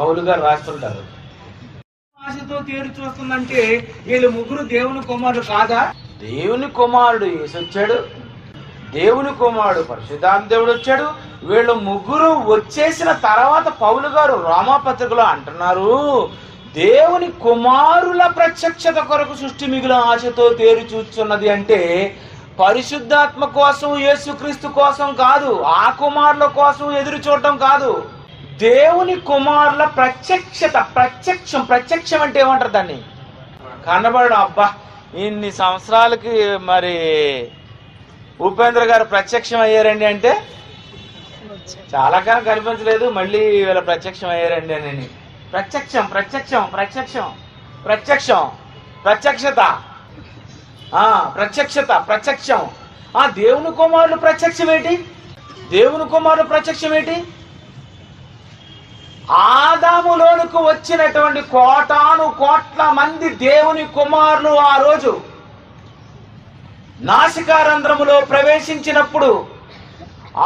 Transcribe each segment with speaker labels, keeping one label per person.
Speaker 1: పౌలు గారు రాస్తుంటారు.
Speaker 2: ఆశతో తేరు చూస్తుందంటే వీళ్ళు ముగ్గురు దేవుని కుమారుడు కాదా?
Speaker 1: దేవుని కుమారుడు యేసు వచ్చాడు, దేవుని కుమారుడు పరిశుద్ధాత్మ దేవుడు వచ్చాడు. వీళ్ళు ముగ్గురు వచ్చేసిన తర్వాత పౌలు గారు రోమాపత్రికలో అంటున్నారు, దేవుని కుమారుల ప్రత్యక్షత కొరకు సృష్టి మిగుల ఆశతో తేరు చూస్తున్నది. అంటే పరిశుద్ధాత్మ కోసం, యేసుక్రీస్తు కోసం కాదు, ఆ కుమారుల కోసం ఎదురు చూడటం కాదు, దేవుని కుమారుల ప్రత్యక్షత. ప్రత్యక్షం అంటే ఏమంటారు దాన్ని? కనబడడం. అబ్బా, ఇన్ని సంవత్సరాలకి మరి ఉపేంద్ర గారు ప్రత్యక్షం అయ్యారండి అంటే చాలా కాలం కనిపించలేదు, మళ్ళీ వీళ్ళ ప్రత్యక్షం అయ్యారండి అని. ప్రత్యక్షం. దేవుని కుమారులు ప్రత్యక్షం ఏంటి? దేవుని కుమారులు ప్రత్యక్షం ఏంటి? ఆదాములోనికి వచ్చినటువంటి కోటాను కోట్ల మంది దేవుని కుమారులు ఆ రోజు నాసికారంధ్రములో ప్రవేశించినప్పుడు,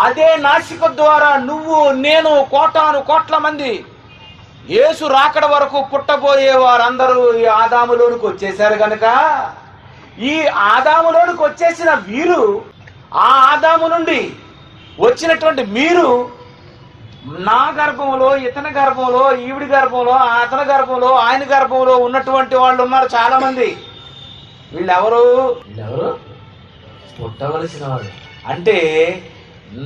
Speaker 1: అదే నాసిక ద్వారా నువ్వు నేను కోటాను కోట్ల మంది యేసు రాకడ వరకు పుట్టబోయే వారందరూ ఈ ఆదాములోనికి వచ్చేసారు గనక, ఈ ఆదాములోనికి వచ్చేసిన వీరు, ఆ ఆదాము నుండి వచ్చినటువంటి మీరు నా గర్భంలో, ఇతని గర్భంలో, ఈవిడి గర్భంలో, అతని గర్భంలో, ఆయన గర్భంలో ఉన్నటువంటి వాళ్ళు ఉన్నారు చాలా మంది. వీళ్ళెవరు పుట్టవలసిన వాడు. అంటే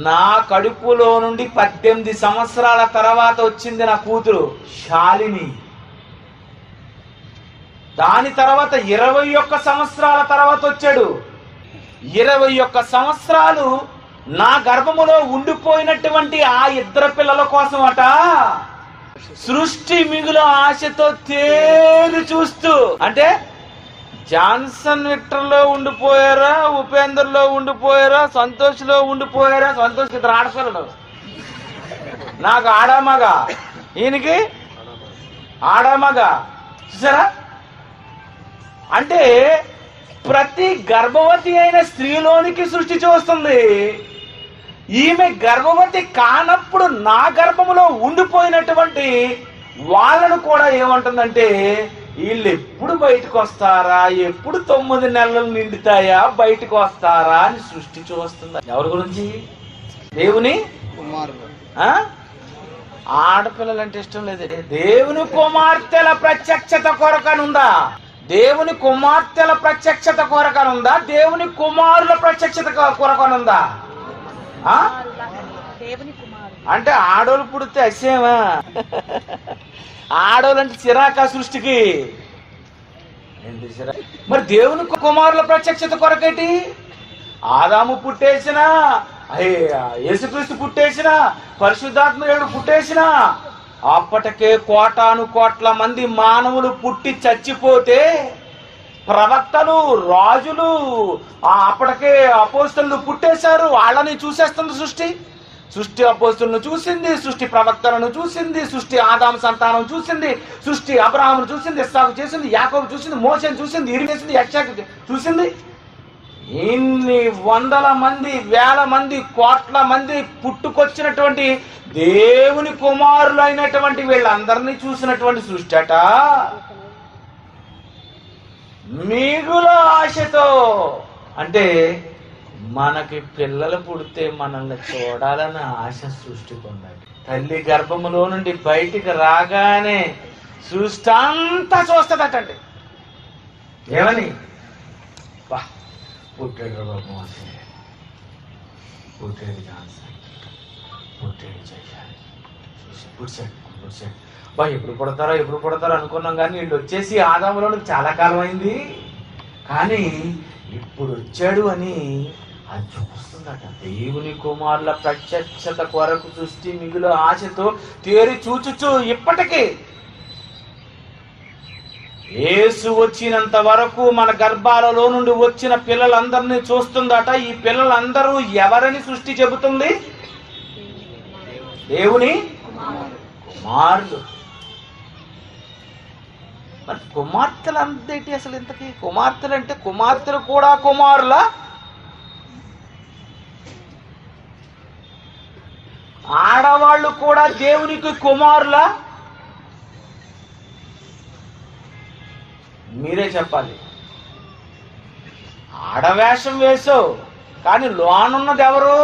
Speaker 1: నా కడుపులో నుండి 18 సంవత్సరాల తర్వాత వచ్చింది నా కూతురు శాలిని. దాని తర్వాత 21 సంవత్సరాల తర్వాత వచ్చాడు. 21 సంవత్సరాలు నా గర్భములో ఉండిపోయినటువంటి ఆ ఇద్దరు పిల్లల కోసం అట సృష్టి మిగులు ఆశతో తేరు చూస్తూ, అంటే జాన్సన్ విక్టర్లో ఉండిపోయారా, ఉపేందర్లో ఉండిపోయారా, సంతోష్లో ఉండిపోయారా? సంతోష్ ఇద్దరు ఆడపిల్లలు, నాకు ఆడామగ, ఈయనకి ఆడామగ. చూసారా? అంటే ప్రతి గర్భవతి అయిన స్త్రీలోనికి సృష్టి చూస్తుంది. ఈమె గర్భవతి కానప్పుడు నా గర్భములో ఉండిపోయినటువంటి వాళ్ళను కూడా ఏమంటుందంటే, వీళ్ళు ఎప్పుడు బయటకు వస్తారా, ఎప్పుడు 9 నెలలు నిండుతాయా, బయటకు వస్తారా అని సృష్టి చూస్తుంది. ఎవరి గురించి? దేవుని కుమారుడు. ఆడపిల్లలంటే ఇష్టం లేదు. దేవుని కుమార్తెల ప్రత్యక్షత కొరకనుందా? దేవుని కుమార్తెల ప్రత్యక్షత కొరకనుందా? దేవుని కుమారుల ప్రత్యక్షత కొరకనుందా? అంటే ఆడోళ్ళు పుడితే అసేమా? ఆడోళ్ళు అంటే చిరాకా సృష్టికి? మరి దేవుని కుమారుల ప్రత్యక్షత కొరకేటి? ఆదాము పుట్టేసినా, యేసుక్రీస్తు పుట్టేసినా, పరిశుద్ధాత్మదేవుడు పుట్టేసినా, అప్పటికే కోటాను కోట్ల మంది మానవులు పుట్టి చచ్చిపోతే ప్రవక్తలు, రాజులు, అప్పటికే అపోస్తలులు పుట్టేశారు. వాళ్ళని చూసేస్తుంది సృష్టి. సృష్టి అపోస్తలులను చూసింది, సృష్టి ప్రవక్తలను చూసింది, సృష్టి ఆదాము సంతానం చూసింది, సృష్టి అబ్రహామును చూసింది, ఇస్సాకు చేసింది, యాకోబు చూసింది, మోషేను చూసింది, ఇర్మియాను యెషయాను చూసింది. ఇన్ని వందల మంది, వేల మంది, కోట్ల మంది పుట్టుకొచ్చినటువంటి దేవుని కుమారులు అయినటువంటి వీళ్ళందరినీ చూసినటువంటి సృష్టి అట మిగుల ఆశతో. అంటే మనకి పిల్లలు పుడితే మనల్ని చూడాలని ఆశ సృష్టికి ఉండాలి. తల్లి గర్భములో నుండి బయటికి రాగానే సృష్టి అంతా చూస్తుందటండి. ఏమని? పుట్టాడు బాబు, పుట్టాడు జాన్సన్, పుట్టాడు జైశాలి, పుట్టాడు. ఎప్పుడు పుడతారో అనుకున్నాం, కానీ వీళ్ళు వచ్చేసి ఆదాములో చాలా కాలం అయింది, కానీ ఇప్పుడు వచ్చాడు అని అది చూస్తుందట. దేవుని కుమారుల ప్రత్యక్షత కొరకు సృష్టి మిగులు ఆశతో తేరి చూచుచు ఇప్పటికీ యేసు వచ్చినంత వరకు మన గర్భాలలో నుండి వచ్చిన పిల్లలందరినీ చూస్తుందట. ఈ పిల్లలందరూ ఎవరని సృష్టి చెబుతుంది? దేవుని కుమారులు. మరి కుమార్తెలు అంతేంటి అసలు? ఇంతకీ కుమార్తెలు అంటే కుమార్తెలు కూడా కుమారుల? ఆడవాళ్ళు కూడా దేవునికి కుమారుల? మీరే చెప్పాలి. ఆడవేషం వేసావు, కానీ లోనున్నది ఎవరు?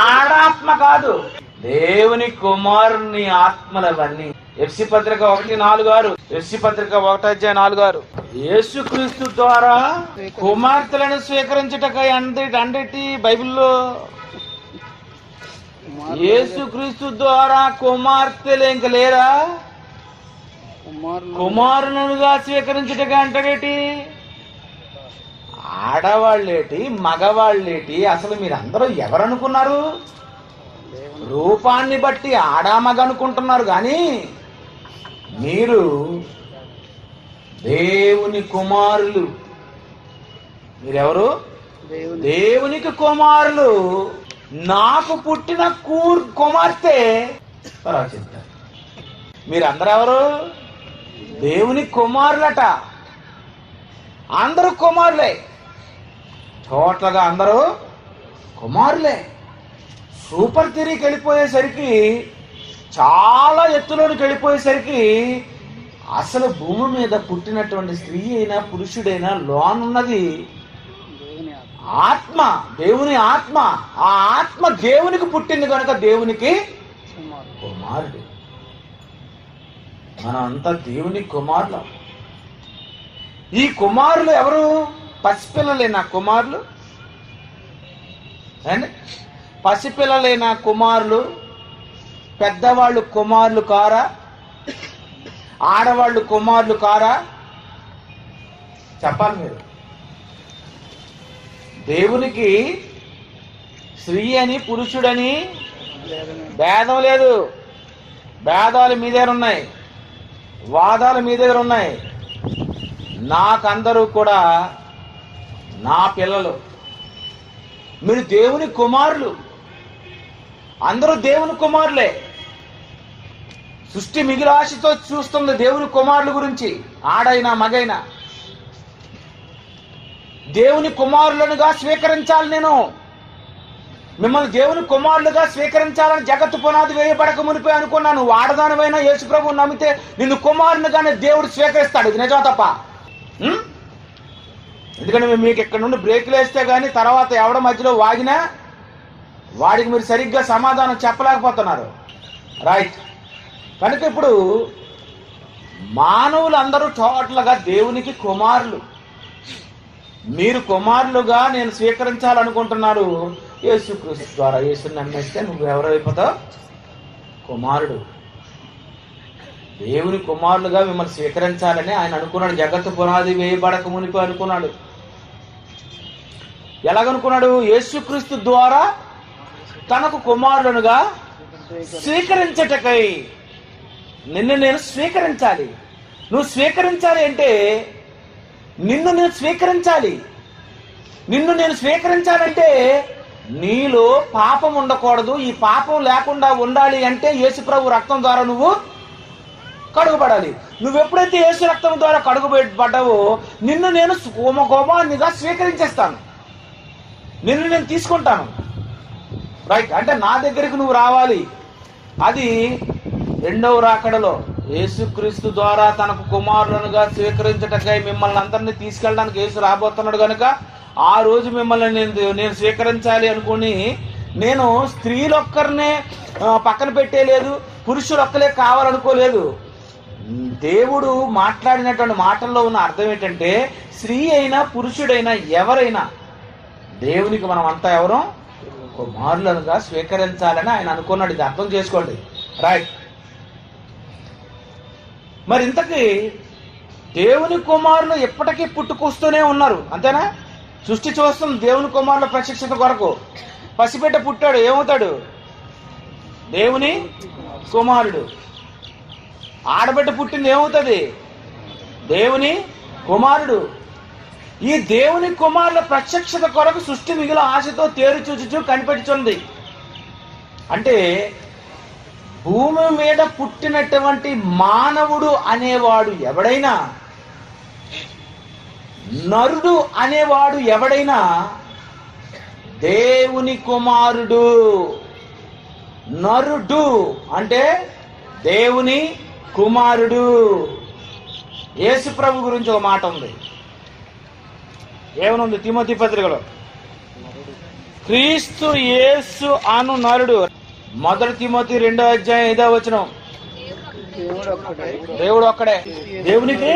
Speaker 1: ఆడాత్మ కాదు, దేవుని కుమారుని ఆత్మలవన్నీ. ఎఫ్సి పత్రిక 1:4, ఎఫ్సి పత్రిక 1:4. యేసుక్రీస్తు ద్వారా కుమార్తెలను స్వీకరించుటకై అండటి బైబిల్లో యేసుక్రీస్తు ద్వారా కుమార్తెలు ఇంక లేరా? కుమారునుగా స్వీకరించుటగా అంటాడేటి? ఆడవాళ్ళేటి మగవాళ్ళేటి? అసలు మీరందరూ ఎవరనుకున్నారు? రూపాన్ని బట్టి ఆడామగ అనుకుంటున్నారు, కానీ మీరు దేవుని కుమారులు. మీరెవరు? దేవునికి కుమారులు. నాకు పుట్టిన కుమార్తె చెప్తారు. మీరందరూ ఎవరు? దేవుని కుమారులట. అందరూ కుమారులే, టోటల్గా అందరూ కుమారులే. సూపర్ తిరిగి వెళ్ళిపోయేసరికి, చాలా ఎత్తులోనికి వెళ్ళిపోయేసరికి అసలు భూమి మీద పుట్టినటువంటి స్త్రీ అయినా పురుషుడైనా లోనున్నది ఆత్మ, దేవుని ఆత్మ. ఆ ఆత్మ దేవునికి పుట్టింది కనుక దేవునికి కుమారుడు. మనం అంతా దేవుని కుమారులు. ఈ కుమారులు ఎవరు? పసిపిల్లలేనా కుమారులు? అండి, పసిపిల్లలైన కుమారులు. పెద్దవాళ్ళు కుమారులు కారా? ఆడవాళ్ళు కుమారులు కారా? చెప్పాలి మీరు. దేవునికి స్త్రీ అని పురుషుడని భేదం లేదు. భేదాలు మీ దగ్గర ఉన్నాయి, వాదాలు మీ దగ్గర ఉన్నాయి. నాకందరూ కూడా నా పిల్లలు. మీరు దేవుని కుమారులు, అందరూ దేవుని కుమారులే. సృష్టి మిగిలి ఆశతో చూస్తుంది దేవుని కుమారుల గురించి. ఆడైనా మగైనా దేవుని కుమారులనుగా స్వీకరించాలి. నేను మిమ్మల్ని దేవుని కుమారులుగా స్వీకరించాలని జగత్తు పునాది వేయబడక మునిపే అనుకున్నాను. నువ్వు ఆడదానివైనా యేసు ప్రభువు నమ్మితే నిన్ను కుమారునిగానే దేవుడు స్వీకరిస్తాడు. ఇది నిజం తప్ప. ఎందుకంటే మీకు ఇక్కడ నుండి బ్రేకులు వేస్తే కానీ తర్వాత ఎవడ మధ్యలో వాగినా వాడికి మీరు సరిగ్గా సమాధానం చెప్పలేకపోతున్నారు. రైట్. కనుక ఇప్పుడు మానవులందరూ టోటల్గా దేవునికి కుమారులు. మీరు కుమారులుగా నేను స్వీకరించాలనుకుంటున్నారు. యేసుక్రీస్తు ద్వారా యేసుని నమ్మేస్తే నువ్వు ఎవరైపోతావు? కుమారుడు. దేవుని కుమారులుగా మిమ్మల్ని స్వీకరించాలని ఆయన అనుకున్నాడు. జగత్తు పునాది వేయబడక మునిపి అనుకున్నాడు. ఎలాగనుకున్నాడు? యేసుక్రీస్తు ద్వారా తనకు కుమారులనుగా స్వీకరించటకై. నిన్ను నేను స్వీకరించాలి. నువ్వు స్వీకరించాలి అంటే నిన్ను నేను స్వీకరించాలి. నిన్ను నేను స్వీకరించాలంటే నీలో పాపం ఉండకూడదు. ఈ పాపం లేకుండా ఉండాలి అంటే యేసు ప్రభు రక్తం ద్వారా నువ్వు కడుగుపడాలి. నువ్వు ఎప్పుడైతే యేసు రక్తం ద్వారా కడుగుపడ్డావో నిన్ను నేను కుమారునిగా స్వీకరించేస్తాను. నిన్ను నేను తీసుకుంటాను. రైట్. అంటే నా దగ్గరికి నువ్వు రావాలి. అది రెండవ రాకడలో యేసుక్రీస్తు ద్వారా తనకు కుమారులనుగా స్వీకరించటకై మిమ్మల్ని అందరినీ తీసుకెళ్ళడానికి యేసు రాబోతున్నాడు కనుక ఆ రోజు మిమ్మల్ని నేను స్వీకరించాలి అనుకుని నేను స్త్రీలొక్కరినే పక్కన పెట్టేలేదు, పురుషులొక్కలే కావాలనుకోలేదు. దేవుడు మాట్లాడినటువంటి మాటల్లో ఉన్న అర్థం ఏంటంటే స్త్రీ అయినా పురుషుడైనా ఎవరైనా దేవునికి మనం అంతా ఎవరో కుమారులనుగా స్వీకరించాలని ఆయన అనుకున్నాడు. ఇది అర్థం చేసుకోండి. రైట్. మరి ఇంతకీ దేవుని కుమారులు ఎప్పటికీ పుట్టుకొస్తూనే ఉన్నారు, అంతేనా? సృష్టి చూస్తుంది దేవుని కుమారుల ప్రశిక్షణ కొరకు. పసిబిడ్డ పుట్టాడు, ఏమవుతాడు? దేవుని కుమారుడు. ఆడబిడ్డ పుట్టింది, ఏమవుతుంది? దేవుని కుమారుడు. ఈ దేవుని కుమారుల ప్రత్యక్షత కొరకు సృష్టి మిగిలిన ఆశతో తేరు చూచుచూ కనిపెట్టుచుంది. అంటే భూమి మీద పుట్టినటువంటి మానవుడు అనేవాడు ఎవడైనా, నరుడు అనేవాడు ఎవడైనా దేవుని కుమారుడు. నరుడు అంటే దేవుని కుమారుడు. యేసు ప్రభు గురించి ఒక మాట ఉంది. ఏమనుంది తిమోతి పత్రికలో? క్రీస్తు యేసు అను నరుడు. 1 తిమోతి 2:5 దేవుడు ఒక్కడే. దేవునికి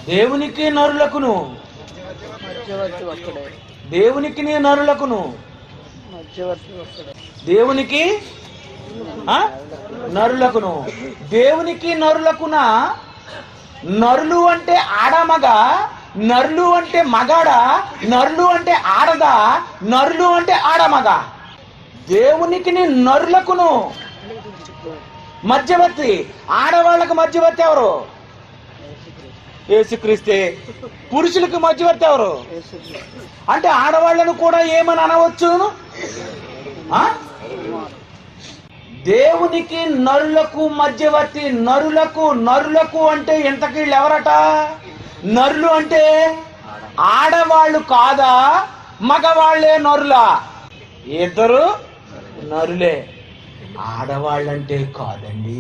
Speaker 1: దేవునికి నరులకును, దేవునికి నరులకును, దేవునికి నరులకును, దేవునికి నరులకున. నరులు అంటే ఆడమగ, నరులు అంటే మగాడ, నరులు అంటే ఆడదా, నరులు అంటే ఆడమగ. దేవునికి నరులకును మధ్యవర్తి. ఆడవాళ్ళకు మధ్యవర్తి ఎవరు? యేసుక్రీస్తే. పురుషులకు మధ్యవర్తి ఎవరు? అంటే ఆడవాళ్ళను కూడా ఏమని అనవచ్చు? దేవునికి నరులకు మధ్యవర్తి. నరులకు అంటే ఇంతకీళ్ళు ఎవరట? నరులు అంటే ఆడవాళ్ళు కాదా, మగవాళ్లే నరులా? ఇద్దరు నరులే. ఆడవాళ్ళంటే కాదండి,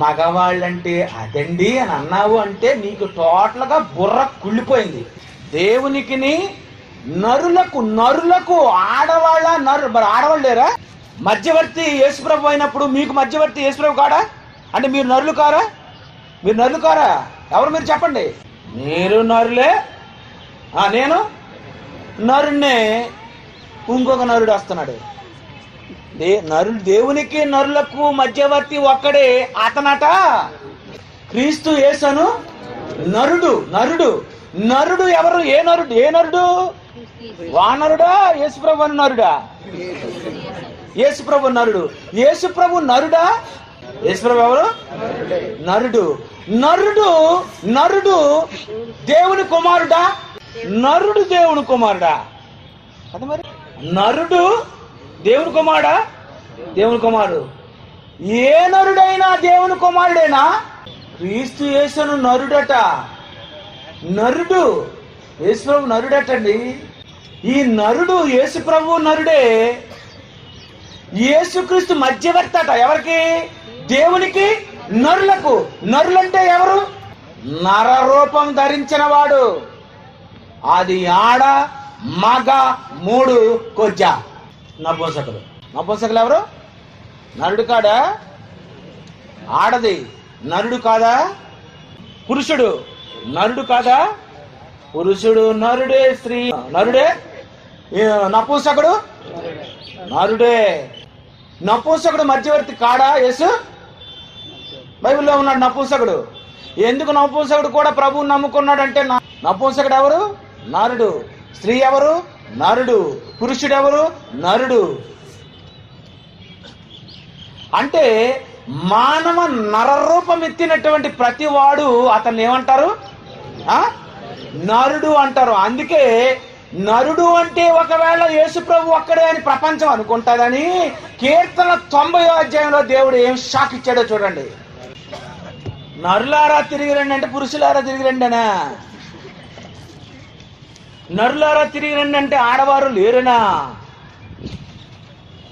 Speaker 1: మగవాళ్ళంటే అదండి అని అన్నావు అంటే నీకు టోటల్ గా బుర్ర కుళ్ళిపోయింది. దేవునికి నరులకు ఆడవాళ్ళ మరి ఆడవాళ్ళు లేరా? మధ్యవర్తి యేసుప్రభు అయినప్పుడు మీకు మధ్యవర్తి యేసుప్రభు కాడా? అంటే మీరు నరులు కారా? మీరు నరులు కారా? ఎవరు మీరు చెప్పండి. మీరు నరులే, నేను నరుణ్ణే. ఇంకొక నరుడు వస్తున్నాడు. నరుడు. దేవునికి నరులకు మధ్యవర్తి ఒక్కడే, అతనట క్రీస్తు యేసును నరుడు. నరుడు ఎవరు? ఏ నరుడు? వానరుడా? యేసుప్రభు నరుడా? యేసుప్రభు నరుడు. యేసుప్రభు నరుడా? యేసుప్రభు ఎవరు? నరుడు దేవుని కుమారుడా? నరుడు దేవుని కుమారుడా? కదా మరి. నరుడు దేవుని కుమారుడా? దేవుని కుమారుడు. ఏ నరుడైనా దేవుని కుమారుడేనా? క్రీస్తు యేసును నరుడట. నరుడు యేసుప్రభు నరుడటండి. ఈ నరుడు యేసుప్రభు నరుడే. యేసుక్రీస్తు మధ్యవర్తి అట. ఎవరికి? దేవునికి నరులకు. నరులంటే ఎవరు? నరరూపం ధరించిన వాడు. అది ఆడ మగ 3 కొజ్జ. నపుంసకులు ఎవరు? నరుడు కాదా? ఆడది నరుడు కాదా? పురుషుడు నరుడు కాదా? పురుషుడు నరుడే. స్త్రీ నరుడే. నపుంసకుడు నరుడే. నపుంసకుడు మధ్యవర్తి కాడా? యేసు బైబిల్లో ఉన్నాడు నపుంసకుడు. ఎందుకు నపుంసకుడు కూడా ప్రభువుని నమ్ముకున్నాడంటే, నపుంసకుడు ఎవరు? నరుడు. స్త్రీ ఎవరు? నరుడు. పురుషుడు ఎవరు? నరుడు. అంటే మానవ నరరూపం ఎత్తినటువంటి ప్రతి వాడు అతన్ని ఏమంటారు? నరుడు అంటారు. అందుకే నరుడు అంటే ఒకవేళ యేసుప్రభు ఒక్కడే అని ప్రపంచం అనుకుంటాదని కీర్తన 90వ దేవుడు ఏం షాక్ ఇచ్చాడో చూడండి. నరులారా తిరిగి రండి అంటే పురుషులారా తిరిగి రండి అనా? నరులారా తిరిగి రండి అంటే ఆడవారు లేరునా?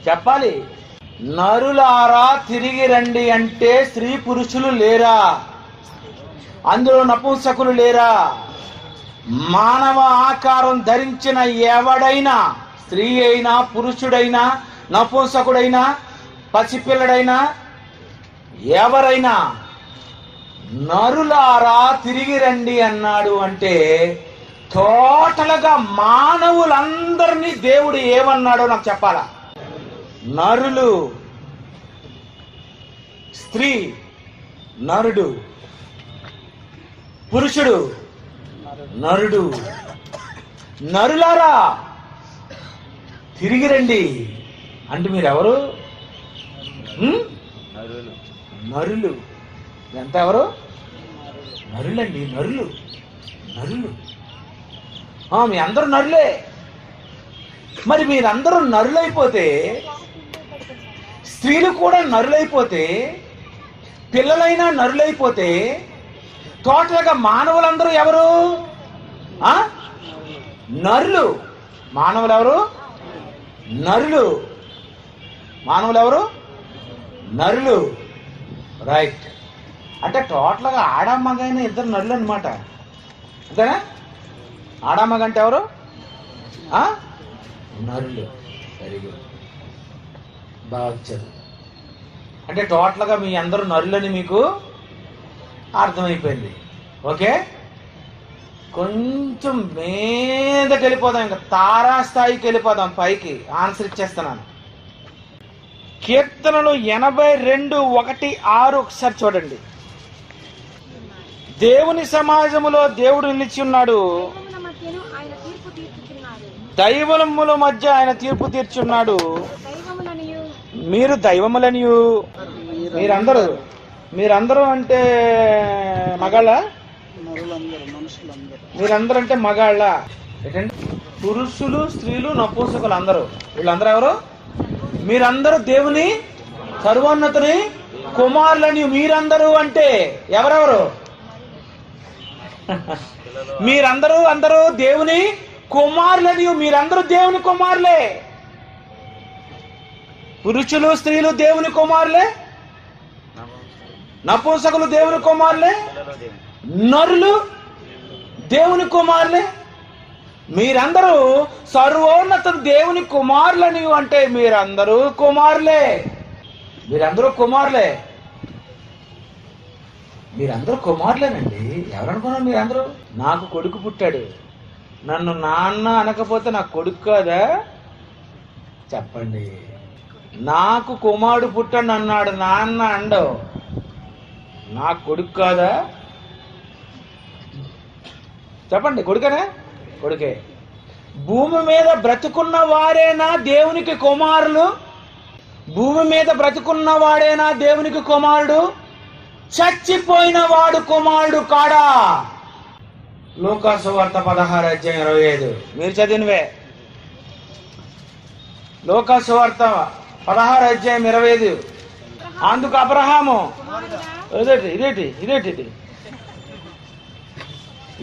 Speaker 1: చెప్పాలి. నరులారా తిరిగి రండి అంటే స్త్రీ పురుషులు లేరా? అందులో నపుంసకులు లేరా? మానవ ఆకారం ధరించిన ఎవడైనా, స్త్రీ అయినా పురుషుడైనా నపుంసకుడైనా పసిపిల్లడైనా ఎవరైనా నరులారా తిరిగి రండి అన్నాడు అంటే టోటల్ గా మానవులందరినీ దేవుడు ఏమన్నాడో నాకు చెప్పాలా? నరులు, స్త్రీ, నరుడు, పురుషుడు, నరుడు. నరులారా తిరిగి రండి అంటే మీరెవరు? నరులు. ఎంత ఎవరు? నరులండి. నరులు. మీ అందరూ నరులే. మరి మీరందరూ నరులైపోతే, స్త్రీలు కూడా నరులైపోతే, పిల్లలైనా నరులైపోతే టోటల్ గా మానవులందరూ ఎవరు? నరులు. మానవులు ఎవరు? నరులు. మానవులు ఎవరు? నరులు. రైట్. అంటే టోటల్గా ఆడమ్మగైన ఇద్దరు నరులు అనమాట, అంతేనా? ఆడమ్మగ అంటే ఎవరు? నరులు. వెరీ గుడ్, బాగా వచ్చారు. అంటే టోటల్గా మీ అందరూ నరులని మీకు అర్థమైపోయింది. ఓకే, కొంచెం మీదకి వెళ్ళిపోదాం, ఇంకా తారాస్థాయికి వెళ్ళిపోదాం, పైకి. ఆన్సర్ ఇచ్చేస్తున్నాను. కీర్తనలు 82:1-6 ఒకసారి చూడండి. దేవుని సమాజములో దేవుడు నిలిచి ఉన్నాడు, దైవముల మధ్య ఆయన తీర్పు తీర్చున్నాడు. మీరు దైవములనియు, మీరందరూ అంటే మగాళ్ళ, మీరందరూ అంటే మగాళ్ళ ఏంటంటే పురుషులు, స్త్రీలు, నపుంసకులు అందరూ. వీళ్ళందరూ ఎవరు? మీరందరూ దేవుని సర్వోన్నతుని కుమారులని. మీరందరూ అంటే ఎవరెవరు? అందరూ దేవుని కుమారులని. మీరందరూ దేవుని కుమారులే. పురుషులు, స్త్రీలు దేవుని కుమారులే, నపుంసకులు దేవుని కుమారులే, నరులు దేవుని కుమారులే. మీరందరూ సర్వోన్నత దేవుని కుమారులని. అంటే మీరందరూ కుమారులే, మీరందరూ కుమారులేనండి. ఎవరనుకున్నారు మీరందరూ? నాకు కొడుకు పుట్టాడు, నన్ను నాన్న అనకపోతే నాకు కొడుకు కాదా? చెప్పండి. నాకు కుమారుడు పుట్టాడు అన్నాడు, నాన్న అండవు, నాకు కొడుకు కాదా? చెప్పండి. కొడుకేనా? కొడుకే. భూమి మీద బ్రతుకున్న వారేనా దేవునికి కుమారులు? భూమి మీద బ్రతుకున్న వాడేనా దేవునికి కుమారుడు? చచ్చిపోయిన వాడు కుమారుడు కాడా? లూకాసు వార్త 16:25 మీరు చదివినవే. లూకాసు వార్త 16:25. అందుకు అబ్రహాము ఇదేటి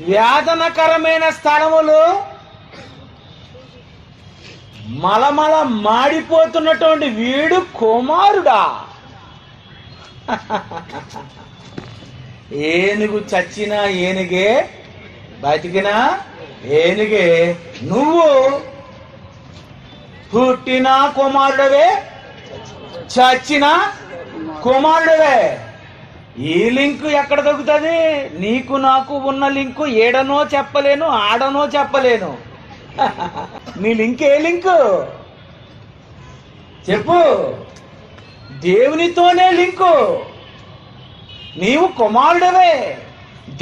Speaker 1: వేదనకరమైన స్థలములు, మలమల మాడిపోతున్నటువంటి వీడు కుమారుడా? ఏనుగు చచ్చినా ఏనుగే, బతికినా ఏనుగే. నువ్వు పుట్టినా కుమారుడవే, చచ్చినా కుమారుడవే. ఈ లింకు ఎక్కడ దొరుకుతుంది? నీకు నాకు ఉన్న లింకు ఏడనో చెప్పలేను, ఆడనో చెప్పలేను. నీ లింక్ ఏ లింకు చెప్పు? దేవునితోనే లింకు. నీవు కుమారుడవే,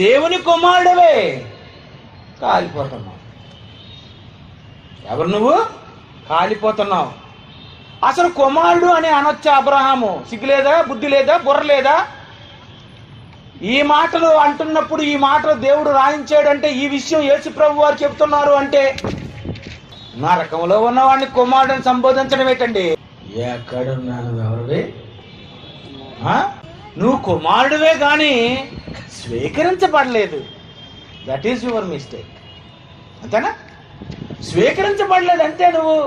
Speaker 1: దేవుని కుమారుడవే. కాలిపోతున్నావు. ఎవరు నువ్వు? కాలిపోతున్నావు. అసలు కుమారుడు అని అనొచ్చా అబ్రహాము? సిగ్గు లేదా? బుద్ధి లేదా? బుర్ర లేదా? ఈ మాటలు అంటున్నప్పుడు, ఈ మాటలు దేవుడు రాయించాడంటే, ఈ విషయం యేసు ప్రభు వారు చెప్తున్నారు అంటే, నరకంలో ఉన్నవాడిని కుమారుడిని సంబోధించడం ఏంటండి? ఎక్కడున్నాను ఎవరివి? నువ్వు కుమారుడివే కానీ స్వీకరించబడలేదు. That is your mistake. అంతేనా? స్వీకరించబడలేదు అంటే నువ్వు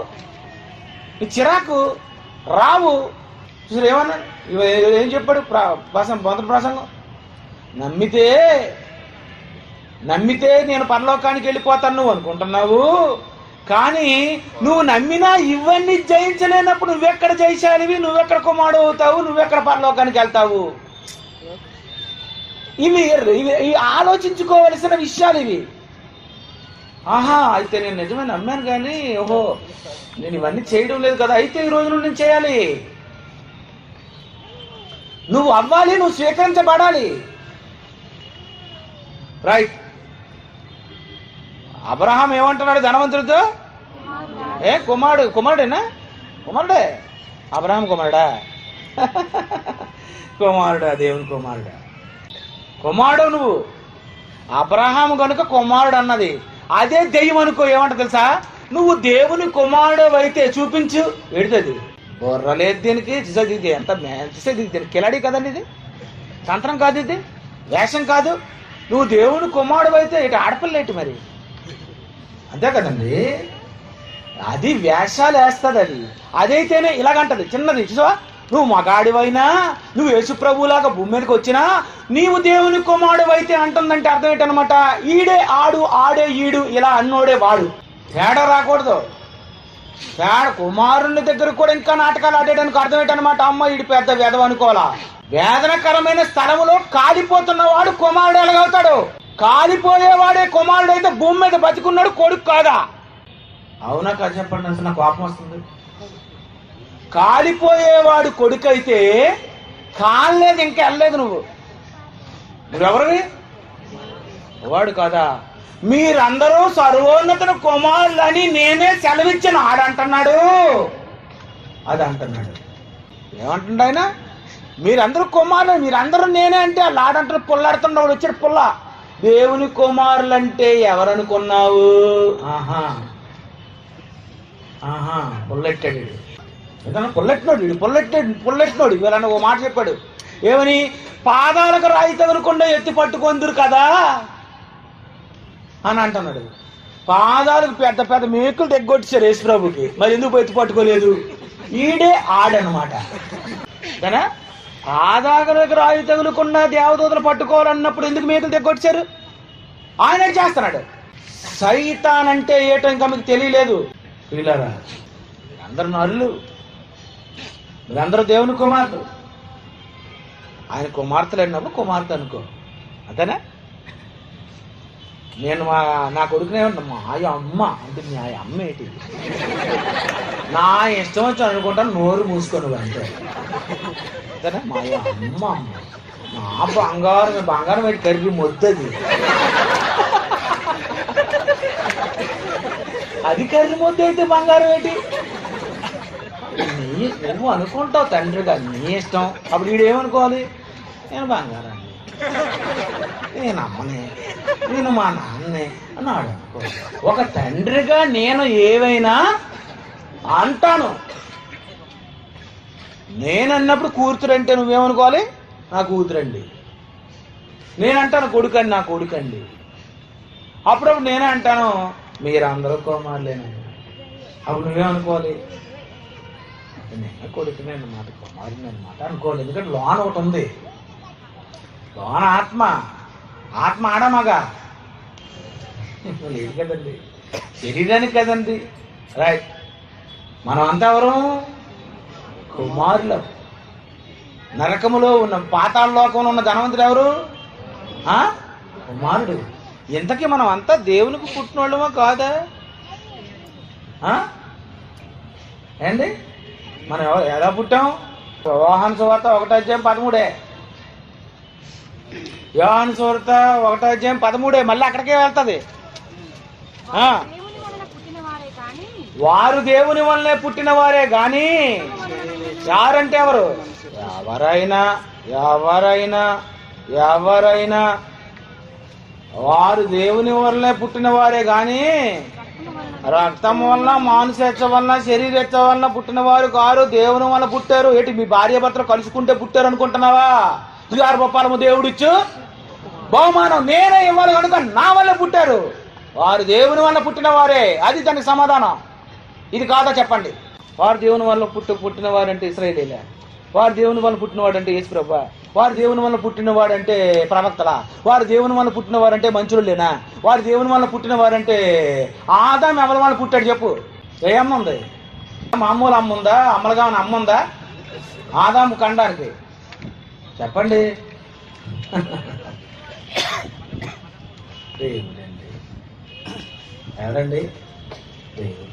Speaker 1: చిరాకు రావు. చూసారు ఏమన్నా? ఏం చెప్పాడు మొదటి ప్రసంగం? నమ్మితే నేను పరలోకానికి వెళ్ళిపోతాను నువ్వు అనుకుంటున్నావు. కానీ నువ్వు నమ్మినా ఇవన్నీ జయించలేనప్పుడు నువ్వెక్కడ జయించాలివి? నువ్వెక్కడ కుమారుడు అవుతావు? నువ్వెక్కడ పరలోకానికి వెళ్తావు? ఇవి ఆలోచించుకోవలసిన విషయాలు ఇవి. అయితే నేను నిజమే నమ్మాను కానీ ఓహో నేను ఇవన్నీ చేయడం లేదు కదా, అయితే ఈ రోజు నుండి నేను చేయాలి. నువ్వు అవ్వాలి, నువ్వు స్వీకరించబడాలి. రైట్. అబ్రహాం ఏమంటున్నాడు ధనవంతుడితో? కుమారుడేనా? కుమారుడే. అబ్రహాం కుమారుడా? కుమారుడా? దేవుని కుమారుడా? కుమారుడు నువ్వు. అబ్రహాం కనుక కుమారుడు అన్నది. అదే దెయ్యం అనుకో ఏమంట తెలుసా? నువ్వు దేవుని కుమారుడు అయితే చూపించు. ఎడుతుంది బొర్రలేదు దీనికి. ఇది ఎంత కిలాడి కదండి, ఇది తంత్రం కాదు, ఇది వేషం కాదు. నువ్వు దేవుని కుమారుడు అయితే ఇటు ఆడపిల్లేటి మరి, అంతే కదండి. అది వేషాలు వేస్తుంది. అదైతేనే ఇలాగంటది. చిన్నది చూసావా? నువ్వు మగాడివైనా, నువ్వు యేసు ప్రభువులాగా భూమి మీదకి వచ్చినా, నీవు దేవుని కుమారుడైతే అంటుందంటే అర్థం ఏంటనమాట? ఈడే ఆడు, ఆడే ఈడు, ఇలా అన్నోడే వాడు. తేడా రాకూడదు. తేడా కుమారుని దగ్గర కూడా ఇంకా నాటకాలు ఆడేయడానికి అర్థం ఏంటనమాట? అమ్మ ఈడు పెద్ద వేదం అనుకోవాలా? వేదనకరమైన స్థలములో కాలిపోతున్నవాడు కుమారుడు ఎలాగవుతాడు? కాలిపోయేవాడే కుమారుడు అయితే భూమి మీద బతికున్నాడు కొడుకు కాదా? అవునా కాదు చెప్పండి, అసలు నాకు కోపం వస్తుంది. కాలిపోయేవాడు కొడుకు అయితే కాలేదు, ఇంకా వెళ్ళలేదు. నువ్వెవరివి? వాడు కాదా? మీరందరూ సర్వోన్నతుని కుమారులని నేనే సెలవిచ్చాను ఆడంటున్నాడు. అది అంటున్నాడు. ఏమంటుండ ఆయన? మీరందరూ కుమారులు, మీరందరూ నేనే అంటే వాళ్ళు ఆడంటారు. పుల్లాడుతున్నాడు, వచ్చాడు పుల్ల. దేవుని కుమారులంటే ఎవరనుకున్నావు? పుల్లెట్టాడు. ఏదన్నా పుల్లెట్టినోడు వీళ్ళన్న ఓ మాట చెప్పాడు. ఏమని? పాదాలకు రాయి తగలకుండా ఎత్తి పట్టుకొందురు కదా అని అంటున్నాడు. పాదాలకు పెద్ద పెద్ద మేకులు తెగ్గొట్టారు యేసుప్రభుకి, మరి ఎందుకు ఎత్తి పట్టుకోలేదు? ఈడే ఆడనమాట. కదా, పాదాలకు రాయి తగులకుండా దేవదూతలు పట్టుకోవాలన్నప్పుడు ఎందుకు మేకులు తెగ్గొచ్చారు? ఆయన చేస్తున్నాడు. సైతాన్ అంటే ఏటో ఇంకా మీకు తెలియలేదు వీళ్ళరా. అందరు నరులు, మీరందరూ దేవుని కుమార్తెలు. ఆయన కుమార్తెలు అన్నప్పుడు కుమార్తె అనుకో, అంతేనా? నేను నా కొడుకునే ఉన్నా మా అమ్మ అంటే మీ అమ్మ ఏంటి? నా ఇష్టం వచ్చి అనుకుంటాను, నోరు మూసుకొని అంటే అంతేనా? మా అమ్మ నా బంగారం ఏంటి? కరిగి మొద్దది, అది కర్రీ ముద్ద అయితే బంగారం ఏంటి? నువ్వు అనుకుంటావు తండ్రిగా, నీ ఇష్టం. అప్పుడు వీడేమనుకోవాలి? నేను బంగారాన్ని, నేను అమ్మనే, నేను మా నాన్నే అన్నాడు అనుకో. ఒక తండ్రిగా నేను ఏవైనా అంటాను. నేనన్నప్పుడు కూతురంటే నువ్వేమనుకోవాలి? నా కూతురండి. నేనంటాను కొడుకండి, నా కొడుకండి. అప్పుడప్పుడు నేనే అంటాను మీరందరూ కుమారులేనండి. అప్పుడు నువ్వేమనుకోవాలి? నేనే కొడుకునే అన్నమాట, కుమారుని అన్నమాట అనుకోవాలి. ఎందుకంటే లోన ఒకటి ఉంది, లోన ఆత్మ ఆడమగా లేదు కదండి, శరీరానికి కదండి. రైట్. మనం అంతా ఎవరు? కుమారులు. నరకములో ఉన్న, పాతాళ లోకంలో ఉన్న ధనవంతుడు ఎవరు? కుమారుడు. ఇంతకీ మనం అంతా దేవునికి పుట్టినోళ్ళమా కాదా? ఏండి, మనం ఎలా పుట్టాం? యోహాను సువార్త 1:13. యోహాను సువార్త 1:13 మళ్ళీ అక్కడికే వెళ్తుంది. వారు దేవుని వల్లే పుట్టిన వారే గాని యారంటే ఎవరు? ఎవరైనా వారు దేవుని వల్లే పుట్టిన వారే గాని రక్తం వలన, మాంసేచ్చ వలన, శరీరెచ్చ వలన పుట్టిన వారు కారు. దేవుని వల్ల పుట్టారు. ఏంటి మీ భార్య భర్తలు కలుసుకుంటే పుట్టారు అనుకుంటున్నావా? 6 రూపాయలము దేవుడిచ్చు బహుమానం నేనే ఇవ్వాలి కనుక నా వల్ల పుట్టారు. వారు దేవుని వల్ల పుట్టిన వారే. అది దానికి సమాధానం. ఇది కాదా చెప్పండి? వారు దేవుని వల్ల పుట్టిన వారంటే ఇశ్రాయేలీలే. వారు దేవుని వల్ల పుట్టినవాడంటే యేసుప్రభువా? వారు దేవుని వల్ల పుట్టినవాడంటే ప్రవక్తలా? వారు దేవుని వల్ల పుట్టినవారంటే మంచులేనా? వారు దేవుని వల్ల పుట్టినవారంటే ఆదాం ఎవరి వల్ల పుట్టాడు చెప్పు? ఏ అమ్మ ఉంది? మామూలు అమ్మ ఉందా? అమ్మలుగా ఉన్న అమ్మ ఉందా ఆదాము కండానికి? చెప్పండి. దేవుడండి. ఎవరండి? దేవుడు.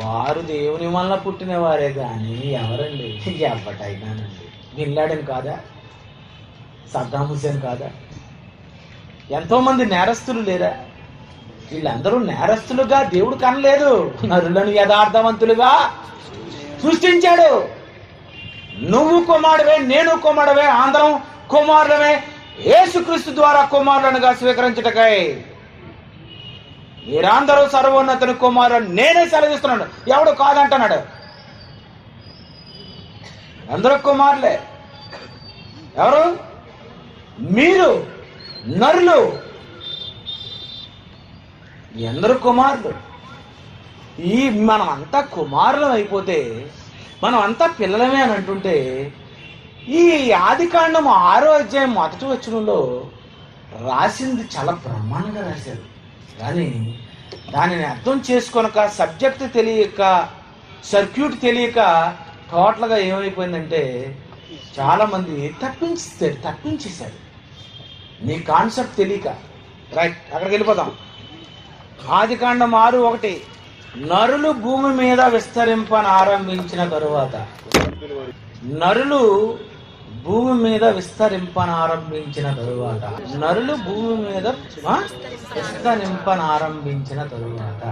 Speaker 1: వారు దేవుని వల్ల పుట్టిన వారే కానీ ఎవరండి? ఎవటైనానండి. బిన్ లాడెన్ కాదా? సద్దాం హుసేన్ కాదా? ఎంతో మంది నేరస్తులు లేరా? వీళ్ళందరూ నేరస్తులుగా దేవుడు కనలేదు, నరులను యథార్థవంతులుగా సృష్టించాడు. నువ్వు కుమారుడే, నేను కుమారుడే, అందరం కుమారులమే యేసుక్రీస్తు ద్వారా కుమారులనుగా స్వీకరించుటకై. మీరందరూ సర్వోన్నతుని కుమారుడు నేనే సెలవిస్తున్నాడు. ఎవడు కాదంటున్నాడు? అందరూ కుమారులే. ఎవరు? మీరు నరులు. ఎందరూ కుమారులు. మనం అంతా కుమారులం అయిపోతే మనం అంతా పిల్లలమే అని అంటుంటే ఈ ఆదికాండం 6వ అధ్యాయం మొదటి వచనంలో రాసింది చాలా బ్రహ్మాండంగా రాశారు. కానీ దానిని అర్థం చేసుకొనక, సబ్జెక్ట్ తెలియక, సర్క్యూట్ తెలియక టోటల్గా ఏమైపోయిందంటే చాలామంది తప్పించేశారు. నీ కాన్సెప్ట్ తెలియక. రైట్, అక్కడికి వెళ్ళిపోదాం. ఆదికాండం 6:1 నరులు భూమి మీద విస్తరింపని ఆరంభించిన తరువాత, నరులు భూమి మీద విస్తరింపనారంభించిన తరువాత, నరులు భూమి మీద విస్తరింపనారంభించిన తరువాత,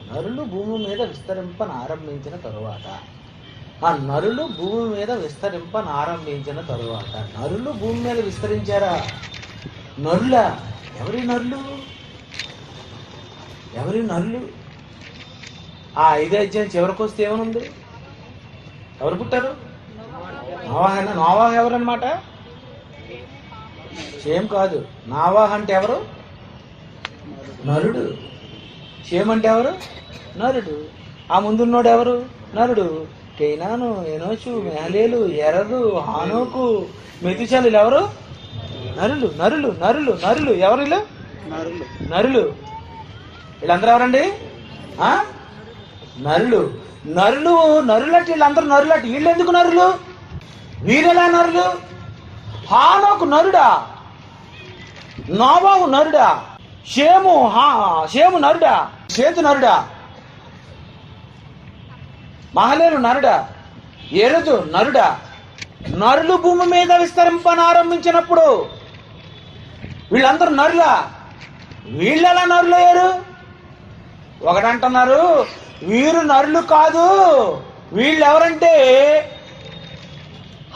Speaker 1: నరులు భూమి మీద విస్తరింపనారంభించిన తరువాత, ఆ నరులు భూమి మీద విస్తరింపనారంభించిన తరువాత. నరులు భూమి మీద విస్తరించారా? నరులా? ఎవరి నరులు? ఎవరి నరులు? ఆ 5వ అధ్యాయం చివరికి వస్తే ఏమనుంది? ఎవరు పుట్టారు? నోవాహేనా? నోవాహు ఎవరన్నమాట? షేమ్ కాదు. నోవాహు అంటే ఎవరు? నరుడు. షేమ్ అంటే ఎవరు? నరుడు. ఆ ముందున్నోడు ఎవరు? నరుడు. కేనాను, ఎనోషు, మెహలేలు, ఎరదు, హానోకు, మెతుషాలు ఎవరు? నరులు. నరులు నరులు నరులు ఎవరు? వీళ్ళు నరులు. వీళ్ళందరూ ఎవరండి? నరులు. నరులు నరులటి, వీళ్ళందరూ నరులటి. వీళ్ళు ఎందుకు నరులు? వీరెలా నరులు? హానోకు నరుడా? నోవాహు నరుడా? షేము నరుడా? షేతు నరుడా? మహలేలు నరుడా? ఎరుదు నరుడా? నరులు భూమి మీద విస్తరింపనారంభించినప్పుడు వీళ్ళందరూ నరులా? వీళ్ళెలా నరులయ్యారు? ఒకటంటున్నారు, వీరు నరులు కాదు, వీళ్ళెవరంటే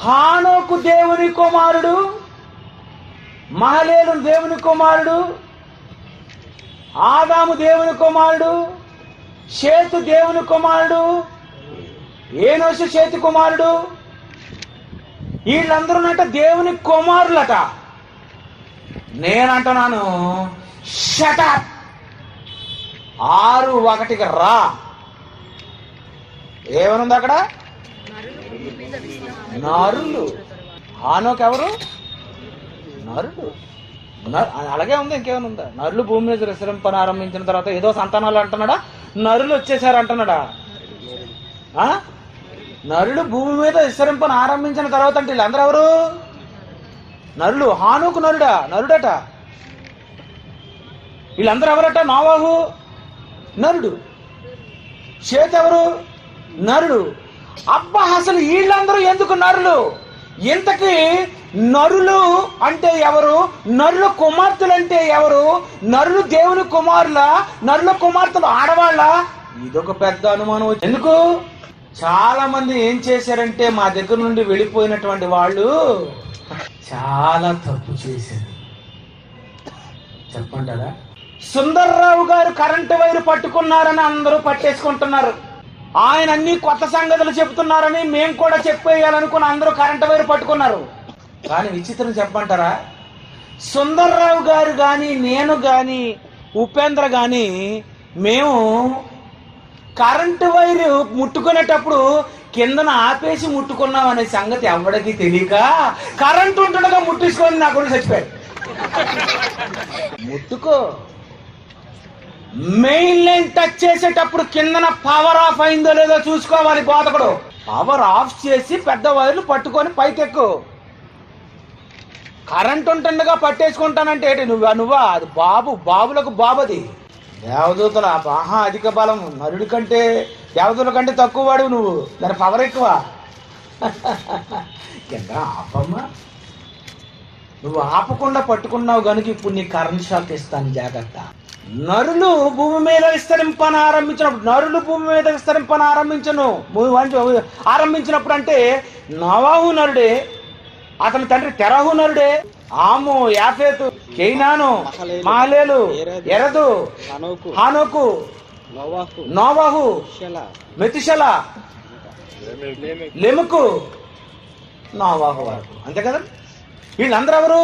Speaker 1: హానోకు దేవుని కుమారుడు, మహలేలు దేవుని కుమారుడు, ఆదాము దేవుని కుమారుడు, షేతు దేవుని కుమారుడు, ఏనోషు షేతు కుమారుడు. వీళ్ళందరూనట దేవుని కుమారులట. నేనంటున్నాను, షటప్. 6:1 రా. ఏమనుంది అక్కడ? నరులు. హానోకు ఎవరు? నరుడు. అలాగే ఉంది. ఇంకేమైనా ఉందా? నరులు భూమి మీద విస్తరింపన ఆరంభించిన తర్వాత ఏదో సంతానాలు అంటున్నాడా? నరులు వచ్చేసారు అంటున్నాడా? నరులు భూమి మీద విస్తరింపన ఆరంభించిన తర్వాత అంటే వీళ్ళందరూ ఎవరు? నరులు. హానోకు నరుడట. వీళ్ళందరూ ఎవరట? నోవాహు నరుడు. షేతు ఎవరు? నరుడు. అబ్బా, అసలు వీళ్ళందరూ ఎందుకు నరులు? ఇంతకీ నరులు అంటే ఎవరు? నరుల కుమార్తెలు అంటే ఎవరు? నరులు దేవుని కుమారుల, నరుల కుమార్తెలు ఆడవాళ్ళ? ఇదొక పెద్ద అనుమానం. ఎందుకు? చాలా మంది ఏం చేశారంటే మా దగ్గర నుండి వెళ్ళిపోయినటువంటి వాళ్ళు చాలా తప్పు చేశారు. చెప్పంటారా? సుందర్రావు గారు కరెంటు వైరు పట్టుకున్నారని అందరూ పట్టేసుకుంటున్నారు. ఆయన అన్ని కొత్త సంగతులు చెప్తున్నారని మేము కూడా చెప్పేయాలనుకుని అందరూ కరెంటు వైరు పట్టుకున్నారు. కానీ విచిత్రం చెప్పంటారా? సుందర్రావు గారు కానీ, నేను కానీ, ఉపేంద్ర కానీ మేము కరెంటు వైరు ముట్టుకునేటప్పుడు కిందన ఆపేసి ముట్టుకున్నాం అనే సంగతి ఎవరికి తెలియక కరెంటు ఉంటుండగా ముట్టించుకొని నా గురించి చచ్చిపోయాడు. ముట్టుకో. మెయిన్ లైన్ టచ్ చేసేటప్పుడు కిందన పవర్ ఆఫ్ అయిందో లేదో చూసుకోవాలి బోధకుడు. పవర్ ఆఫ్ చేసి పెద్ద వైర్లు పట్టుకొని పైకెక్కు. కరెంట్ ఉంటుండగా పట్టేసుకుంటానంటే ఏంటి? నువ్వా? అది బాబులకు బాబది. దేవదూతల మహా అధిక బలం. నరుడి కంటే, దేవదూతల కంటే తక్కువ వాడు నువ్వు. దాని పవర్ ఎక్కువ. కింద ఆపమ్మా. నువ్వు ఆపకుండా పట్టుకున్నావు కనుక ఇప్పుడు నీ కరెంట్ షాక్ ఇస్తాను, జాగ్రత్త. నరులు భూమి మీద విస్తరింపన ఆరంభించినప్పుడు, నరులు భూమి మీద విస్తరింపన ఆరంభించినప్పుడు అంటే నోవాహు నరుడే, అతని తండ్రి తెరహు నరుడే, ఆము, యాఫేతు, కేనాను, మహలేలు, ఎరదు, హానోకు, నోవాహు, మెతుషల, లెముకు, నోవాహు వరకు. అంతే కదా? వీళ్ళందరూ ఎవరు?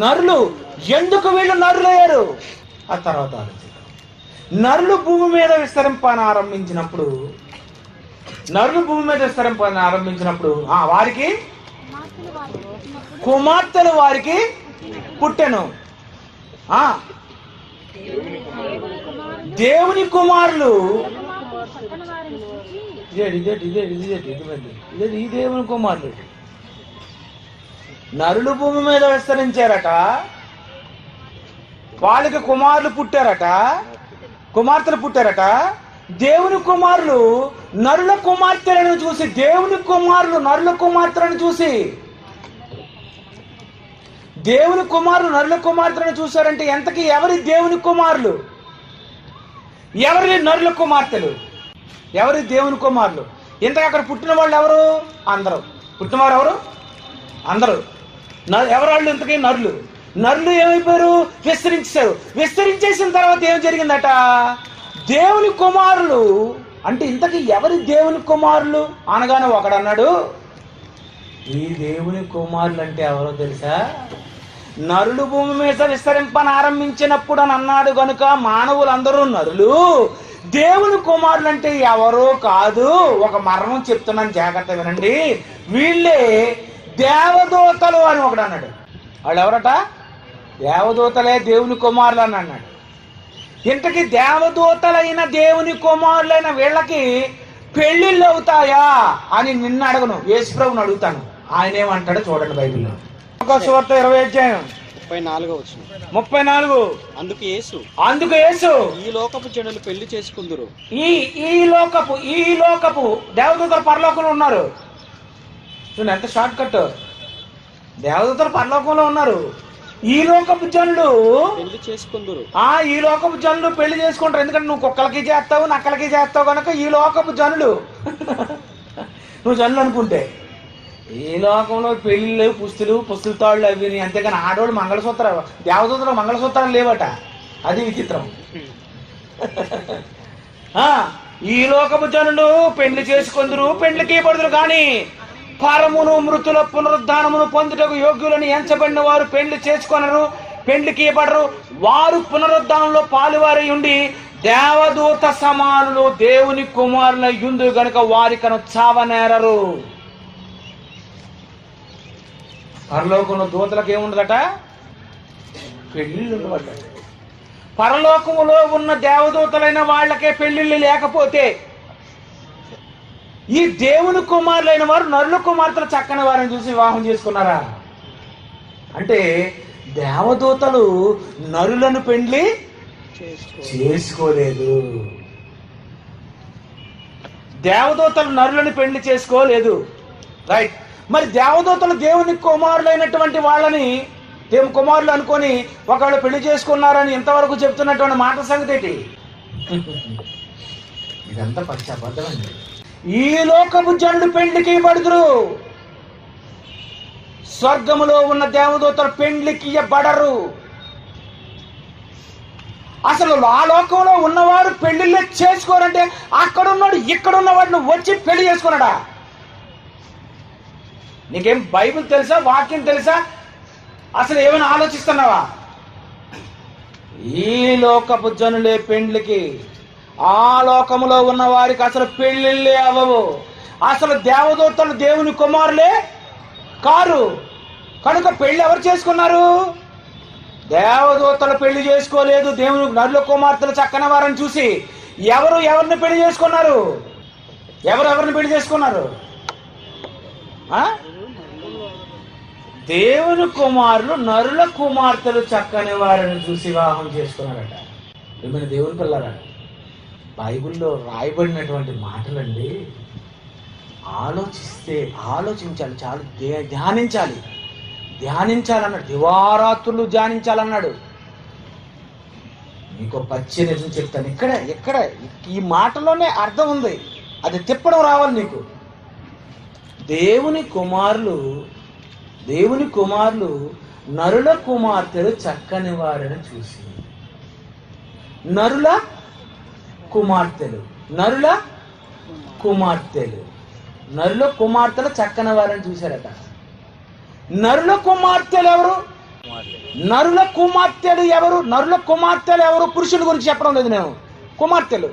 Speaker 1: నరులు. ఎందుకు వీళ్ళు నరులయ్యారు? ఆ తర్వాత ఆలోచిద్దాం. నరులు భూమి మీద విస్తరింపన ఆరంభించినప్పుడు నరులు భూమి మీద విస్తరింపని ఆరంభించినప్పుడు వారికి కుమార్తెలు వారికి పుట్టెను. దేవుని కుమారులు ఈ దేవుని కుమారులు నరులు భూమి మీద విస్తరించారట, వాళ్ళకి కుమారులు పుట్టారట, కుమార్తెలు పుట్టారట. దేవుని కుమారులు నరుల కుమార్తెలను చూసి, దేవుని కుమారులు నరుల కుమార్తెలను చూసి, దేవుని కుమారులు నరుల కుమార్తెలను చూశారంటే ఎంతకీ ఎవరి దేవుని కుమారులు, ఎవరి నరుల కుమార్తెలు, ఎవరి దేవుని కుమారులు? ఇంతకు అక్కడ పుట్టిన వాళ్ళు ఎవరు? అందరూ. పుట్టినవారు ఎవరు? అందరూ. ఎవరు వాళ్ళు? ఇంతకీ నరులు. నరులు ఏమైపోయారు? విస్తరించారు. విస్తరించేసిన తర్వాత ఏం జరిగిందట? దేవుని కుమారులు అంటే ఇంతకీ ఎవరి దేవుని కుమారులు అనగానే ఒకడన్నాడు, ఈ దేవుని కుమారులు అంటే ఎవరో తెలుసా? నరులు భూమి మీద విస్తరింపని ఆరంభించినప్పుడు అని అన్నాడు గనుక మానవులందరూ నరులు. దేవుని కుమారులు అంటే ఎవరో కాదు. ఒక మర్మం చెప్తున్నాను, జాగ్రత్త వినండి. వీళ్ళే దేవదూతలు అని ఒకడు అన్నాడు. వాళ్ళు ఎవరట? దేవదూతలే దేవుని కుమారులు అని అన్నాడు. ఇంతకీ దేవదూతలైన దేవుని కుమారులైన వీళ్ళకి పెళ్లిళ్ళు అవుతాయా అని నిన్ను అడగను, యేసుప్రభుని అడుగుతాను. ఆయన ఏమంటాడో చూడండి బైబిల్లో. సువార్త 20 అధ్యాయం 34.
Speaker 3: అందుకు యేసు ఈ లోకపు జనులు పెళ్లి చేసుకుందురు.
Speaker 1: ఈ లోకపు దేవదూతలు పరలోకంలో ఉన్నారు. చూడండి ఎంత షార్ట్ కట్. దేవదూతలు పరలోకంలో ఉన్నారు. ఈ లోకపు జనులు
Speaker 3: పెళ్లి చేసుకుందురు.
Speaker 1: ఈ లోకపు జనులు పెళ్లి చేసుకుంటారు. ఎందుకంటే నువ్వు కుక్కలకి చేస్తావు, నక్కలకి చేస్తావు కనుక ఈ లోకపు జనులు నువ్వు జనులు అనుకుంటే. ఈ లోకంలో పెళ్లిళ్ళు, పుస్తుల తాళ్ళు అవి. అంతేగాని ఆడవాళ్ళు మంగళసూత్రాలు, దేవదూతలు మంగళసూత్రాలు లేవట. అది విచిత్రం. ఈ లోకపు జనులు పెళ్లి చేసుకుందరు, పెళ్లికి పడుదురు. కానీ పరమును మృతుల పునరుద్ధానమును పొందుటకు యోగ్యులని ఎంచబడిన వారు పెళ్లి చేసుకొనరు, పెళ్లికి పడరు. వారు పునరుద్ధానంలో పాలువారి ఉండి దేవదూత సమానులు దేవుని కుమారుల యుందు గనుక వారికను చావనేరరు. పరలోకంలో దూతలకు ఏముండదట? పెళ్లిళ్ళు ఉండవట. పరలోకములో ఉన్న దేవదూతలైన వాళ్ళకే పెళ్లిళ్ళు లేకపోతే ఈ దేవుని కుమారులైన వారు నరుల కుమార్తెలు చక్కని వారిని చూసి వివాహం చేసుకున్నారా? అంటే దేవదూతలు నరులను పెళ్లి చేసుకోలేదు. దేవదూతలు నరులను పెళ్లి చేసుకోలేదు. రైట్. మరి దేవదూతలు దేవుని కుమారులైనటువంటి వాళ్ళని దేవుని కుమారులు అనుకొని ఒకవేళ పెళ్లి చేసుకున్నారని ఇంతవరకు చెప్తున్నటువంటి మాట సంగతి ఏంటి? ఇదంతా పశ్చాత్తాపం అండి. ఈ లోకపు జనులు పెండ్లికి పడుదురు, స్వర్గములో ఉన్న దేవదూతలు పెండ్లికి ఇయ్యబడరు. అసలు ఆ లోకంలో ఉన్నవారు పెళ్లిళ్ళే చేసుకోరంటే అక్కడున్నాడు ఇక్కడున్నవాడిని వచ్చి పెళ్లి చేసుకున్నాడా? నీకేం బైబిల్ తెలుసా? వాక్యం తెలుసా? అసలు ఏమైనా ఆలోచిస్తున్నావా? ఈ లోకపు జనులే పెండ్లికి, ఆ లోకములో ఉన్న వారికి అసలు పెళ్లిళ్ళే అవ్వవు. అసలు దేవదూతలు దేవుని కుమారులే కారు. కనుక పెళ్లి ఎవరు చేసుకున్నారు? దేవదూతలు పెళ్లి చేసుకోలేదు. దేవుని నరుల కుమార్తెలు చక్కని వారిని చూసి ఎవరిని పెళ్లి చేసుకున్నారు? ఎవరిని పెళ్లి చేసుకున్నారు? దేవుని కుమారులు నరుల కుమార్తెలు చక్కని వారిని చూసి వివాహం చేసుకున్నారట. ఏమైనా దేవుని పిల్లరా? బైబిల్లో రాయబడినటువంటి మాటలండి. ఆలోచించాలి, చాలు ధ్యానించాలన్నాడు. దివారాత్రులు ధ్యానించాలన్నాడు. మీకు పచ్చి నిజం చెప్తాను. ఇక్కడ ఈ మాటలోనే అర్థం ఉంది. అది తిప్పడం రావాలి నీకు. దేవుని కుమారులు నరుల కుమార్తెలు చక్కని వారిని చూసి, నరుల కుమార్తెలు చక్కని వారిని చూశారట. నరుల కుమార్తెలు ఎవరు? నరుల కుమార్తెలు ఎవరు? పురుషుల గురించి చెప్పడం లేదు నేను. కుమార్తెలు.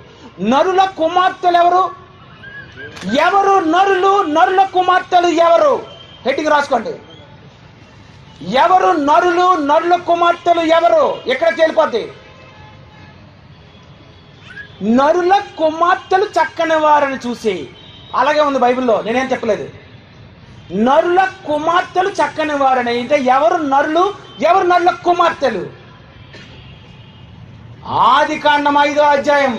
Speaker 1: నరుల కుమార్తెలు ఎవరు? ఎవరు నరులు, నరుల కుమార్తెలు ఎవరు? హెడ్డింగ్ రాసుకోండి. ఎవరు నరులు, నరుల కుమార్తెలు ఎవరు? ఇక్కడ తేలిపోద్ది. నరుల కుమార్తెలు చక్కని వారిని చూసి, అలాగే ఉంది బైబిల్లో, నేనేం చెప్పలేదు. నరుల కుమార్తెలు చక్కని వారని అంటే ఎవరు నరులు, ఎవరు నరుల కుమార్తెలు? ఆదికాండం 5వ అధ్యాయం,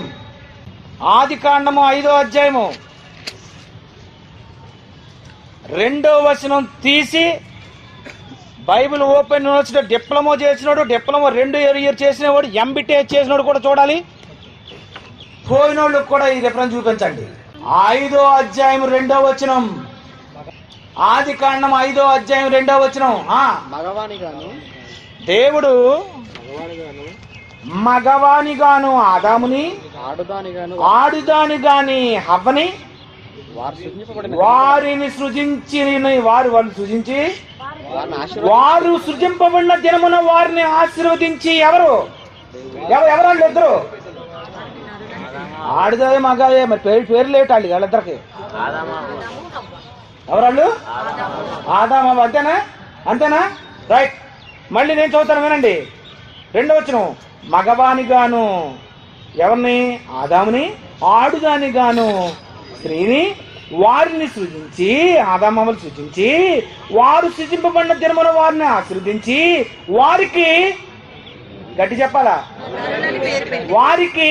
Speaker 1: ఆదికాండము 5వ అధ్యాయము 2వ వచనం తీసి బైబిల్ ఓపెన్ యూనివర్సిటీ డిప్లొమా చేసినాడు, డిప్లొమా 2 ఇయర్ చేసినవాడు, ఎంబీటే చేసినాడు కూడా చూడాలి. పోయినోళ్ళకి కూడా ఈ రిఫరెన్స్ చూపించండి. 5వ అధ్యాయం 2వ వచనం, ఆదికాండం 5వ అధ్యాయం 2వ వచనం. దేవుడు మగవానిగాను ఆదాముని, ఆడుదాని గాని హవ్వని వారిని సృజించి, వారు సృజింపబడిన దినమున వారిని ఆశీర్వదించి, ఎవరు ఇద్దరు? ఆడుదాయే మగాయే, మరి పేర్లు ఏమిటి వాళ్ళిద్దరికి? ఎవరాళ్ళు? ఆదామ. అంతేనా? రైట్. మళ్ళీ నేను చదువుతాను, వినండి. 2వ వచనం, మగవానిగాను ఎవరిని? ఆదాముని, ఆడుదాని గాను స్త్రీని వారిని సృజించి, ఆదామమ్మలు సృజించి, వారు సృజింపబడిన దినమున వారిని ఆశీర్వదించి, వారికి, గట్టి చెప్పాలా, వారికి,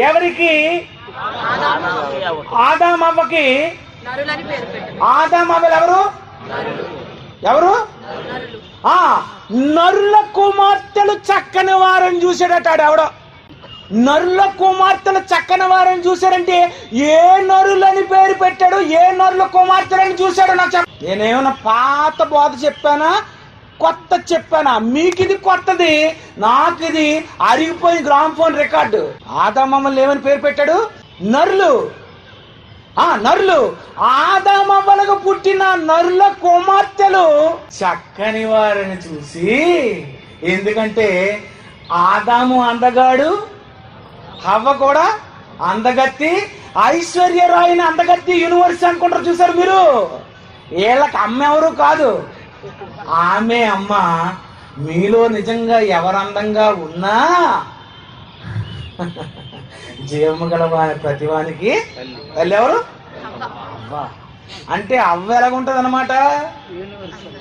Speaker 1: ఎవరికి? ఆదామవ్వకి. ఆదామవ్వలు ఎవరు? నరుల కుమార్తెలు చక్కని వారని చూశాడట ఎవడో. నరుల కుమార్తెలు చక్కని వారని చూశాడంటే ఏ నరులని పేరు పెట్టాడు, ఏ నరుల కుమార్తెలని చూశాడు? నాకు నేనేమన్నా పాత బోధ చెప్పానా, కొత్త చెప్పానా? మీకు ఇది కొత్తది, నాకు ఇది అరిగిపోయిన గ్రామ్ఫోన్ రికార్డు. ఆదామమ్మలు ఏమని పేరు పెట్టాడు? నరులు. నరులు. ఆదామవ్వలకు పుట్టిన నరుల కుమార్తెలు చక్కని వారిని చూసి, ఎందుకంటే ఆదాము అందగాడు, హవ్వ కూడా అందగత్తి, ఐశ్వర్యరాయిని అందగత్తి యూనివర్స్ అనుకుంటారు చూసారు మీరు. వీళ్ళకి అమ్మ ఎవరు కాదు, ఆమె అమ్మ. మీలో నిజంగా ఎవరు అందంగా ఉన్నా జీవము గల ప్రతివానికి తల్లి ఎవరు? అవ్వ. అంటే అవ్వ ఎలాగుంటది అనమాట,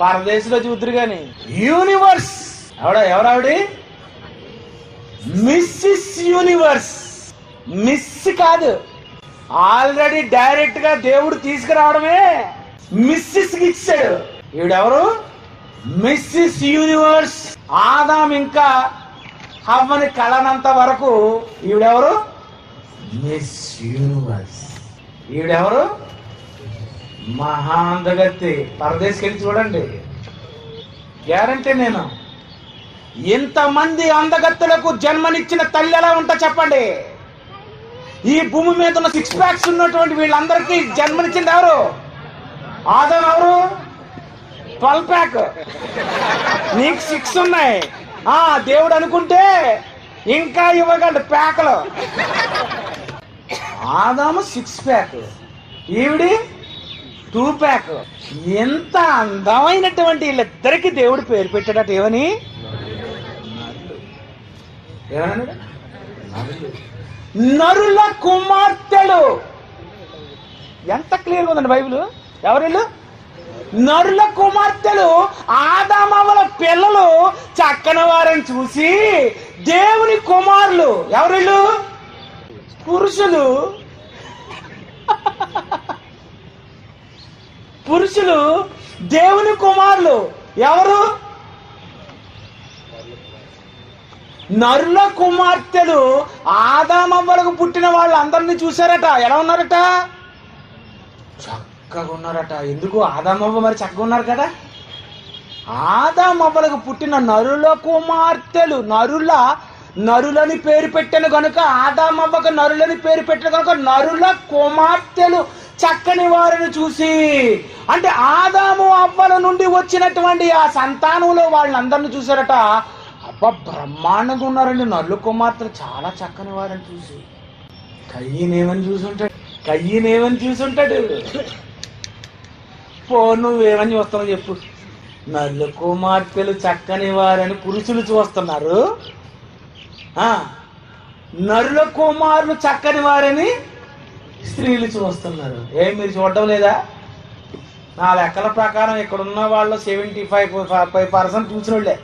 Speaker 1: పరదేశంలో చూద్దరు గాని. యూనివర్స్ ఎవరావిడి? Mrs universe. మిస్ కాదు, ఆల్రెడీ డైరెక్ట్ గా దేవుడు తీసుకురావడమే మిస్సిస్ కి ఇచ్చాడు. ఈవిడెవరు? Mrs universe. ఆదాం ఇంకా హవ్వని కలనంత వరకు ఈవిడెవరు? Miss universe. ఈవిడెవరు? మహా అందగత్తి. పరదేశకి వెళ్ళి చూడండి, గ్యారంటీ నేను. ఇంతమంది అందగత్తులకు జన్మనిచ్చిన తల్లి ఎలా ఉంటా చెప్పండి? ఈ భూమి మీద ఉన్న 6 ప్యాక్స్ ఉన్నటువంటి వీళ్ళందరికీ జన్మనిచ్చింది ఎవరు? ఆదాం. ఎవరు? 12 ప్యాక్. నీకు 6 ఉన్నాయి. దేవుడు అనుకుంటే ఇంకా ఇవ్వగలడు ప్యాక్లు. ఆదాము 6 ప్యాక్, ఈవిడి 2 ప్యాక్. ఎంత అందమైనటువంటి వీళ్ళిద్దరికి దేవుడు పేరు పెట్టాడట. ఏమని? ఏమన్నాడు? నరుల కుమార్తెలు. ఎంత క్లియర్గా ఉందండి బైబిల్. ఎవరు వీళ్ళు? నరుల కుమార్తెలు. ఆదామవ్వల పిల్లలు చక్కని వారిని చూసి దేవుని కుమారులు. ఎవరు వీళ్ళు? పురుషులు. పురుషులు దేవుని కుమారులు. ఎవరు? నరుల కుమార్తెలు. ఆదామవ్వలకు పుట్టిన వాళ్ళందరినీ చూశారట. ఎలా ఉన్నారట? చక్కగా ఉన్నారట. ఎందుకు? ఆదామవ్వ మరి చక్కగా ఉన్నారు కదా. ఆదామవ్వలకు పుట్టిన నరుల కుమార్తెలు. నరులని పేరు పెట్టాను కనుక, ఆదామవ్వకు నరులని పేరు పెట్టాను కనుక నరుల కుమార్తెలు చక్కని వారిని చూసి, అంటే ఆదాము అవ్వల నుండి వచ్చినటువంటి ఆ సంతానంలో వాళ్ళందరిని చూశారట. అబ్బా, బ్రహ్మాండంగా ఉన్నారండి నరుల కుమార్తెలు, చాలా చక్కని వారిని చూసి. కయ్యనేమని చూసుంటాడు? కయ్యనేమని చూసుంటాడు. నువ్వేమని చూస్తావు చెప్పు. నల్ల కుమార్తెలు చక్కని వారని పురుషులు చూస్తున్నారు, నరుల కుమారులు చక్కని వారని స్త్రీలు చూస్తున్నారు. మీరు చూడడం లేదా? నా లెక్కల ప్రకారం ఇక్కడున్న వాళ్ళు 75% చూసిన వాళ్ళే.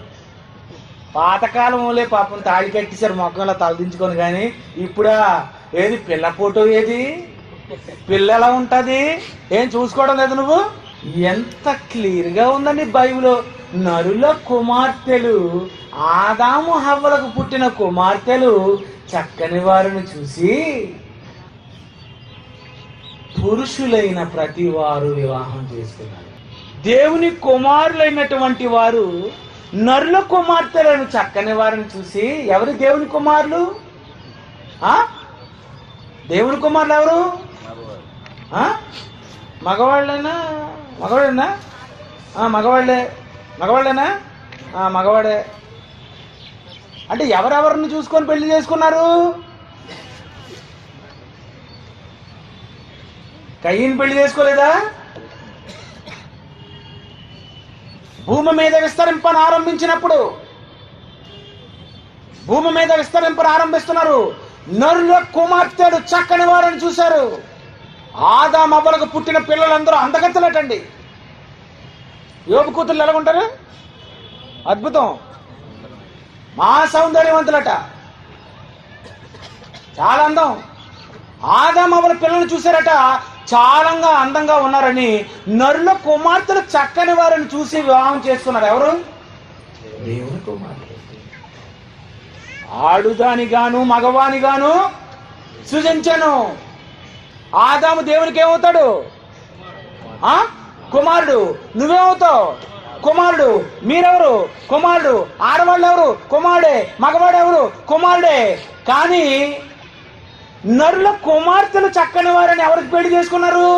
Speaker 1: పాతకాలంలో పాపం తాళి కట్టేశారు మొక్కలా తలదించుకొని. కానీ ఇప్పుడా ఏది పిల్ల ఫోటో, ఏది పిల్ల ఎలా ఉంటుంది ఏం చూసుకోవడం లేదు నువ్వు? ఎంత క్లియర్గా ఉందండి బైబిల్. నరుల కుమార్తెలు, ఆదాము హవ్వలకు పుట్టిన కుమార్తెలు చక్కని వారిని చూసి పురుషులైన ప్రతి వారు వివాహం చేసుకున్నారు. దేవుని కుమారులైనటువంటి వారు నరుల కుమార్తెలను చక్కని వారిని చూసి, ఎవరు దేవుని కుమారులు? దేవుని కుమారులు ఎవరు? మగవాళ్ళేనా? మగవాళ్ళేనా? మగవాళ్ళేనా? మగవాడే. అంటే ఎవరెవరిని చూసుకొని పెళ్లి చేసుకున్నారు? కయ్యని పెళ్లి చేసుకోలేదా? భూమి మీద ఆరంభించినప్పుడు భూమి మీద ఆరంభిస్తున్నారు. నరుల కుమార్తెలు చక్కని వారని చూశారు. ఆదాము అవ్వలకు పుట్టిన పిల్లలందరూ అందగత్తెలటండి. యోబు కూతుర్లు ఎలా ఉంటారు? అద్భుతం, మా సౌందర్యవంతులట, చాలా అందం. ఆదాము అవ్వల పిల్లలు చూశారట, చాలా అందంగా ఉన్నారని నరుల కుమార్తెలు చక్కని వారిని చూసి వివాహం చేసుకున్నారు. ఎవరు? దేవుని కుమార్తె. ఆడుదాని గాను మగవాని గాను సృజించను. ఆదాము దేవునికి ఏమవుతాడు? కుమారుడు. నువ్వేమవుతావు? కుమారుడు. మీరెవరు? కుమారుడు. ఆడవాళ్ళు ఎవరు? కుమారుడే. మగవాడు ఎవరు? కుమారుడే. కానీ నరుల కుమార్తెలు చక్కని వారని ఎవరికి పెళ్లి చేసుకున్నారు?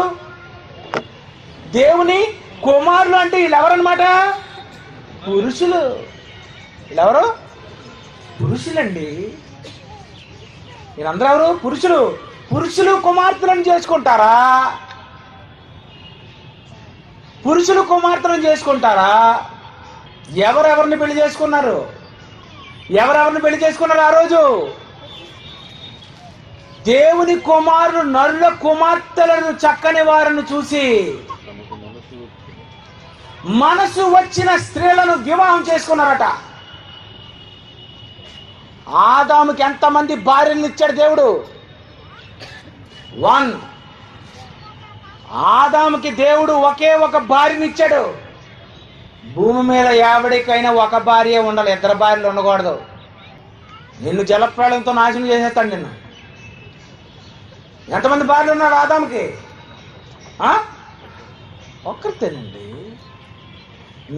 Speaker 1: దేవుని కుమారులు. అంటే వీళ్ళు ఎవరన్నమాట? పురుషులు. వీళ్ళెవరు? పురుషులండి. వీళ్ళందరూ ఎవరు? పురుషులు. పురుషులు కుమార్తెలను చేసుకుంటారా? పురుషులు కుమార్తెలను చేసుకుంటారా? ఎవరెవరిని పెళ్లి చేసుకున్నారు? ఎవరెవరిని పెళ్లి చేసుకున్నారు ఆ రోజు? దేవుని కుమారుడు నరుల కుమార్తెలను చక్కని వారిని చూసి మనసు వచ్చిన స్త్రీలను వివాహం చేసుకున్నారట. ఆదాముకి ఎంతమంది భార్యలను ఇచ్చాడు దేవుడు? 1. ఆదాముకి దేవుడు ఒకే ఒక భార్యని ఇచ్చాడు. భూమి మీద ఎవరికైనా ఒక భార్య ఉండాలి, 2 భార్యలు ఉండకూడదు. నిన్ను జలప్రళయంతో నాశనం చేసేస్తాడు నిన్ను. ఎంతమంది భార్యలు ఉన్నారు ఆదాముకి? ఒక్కరితేనండి.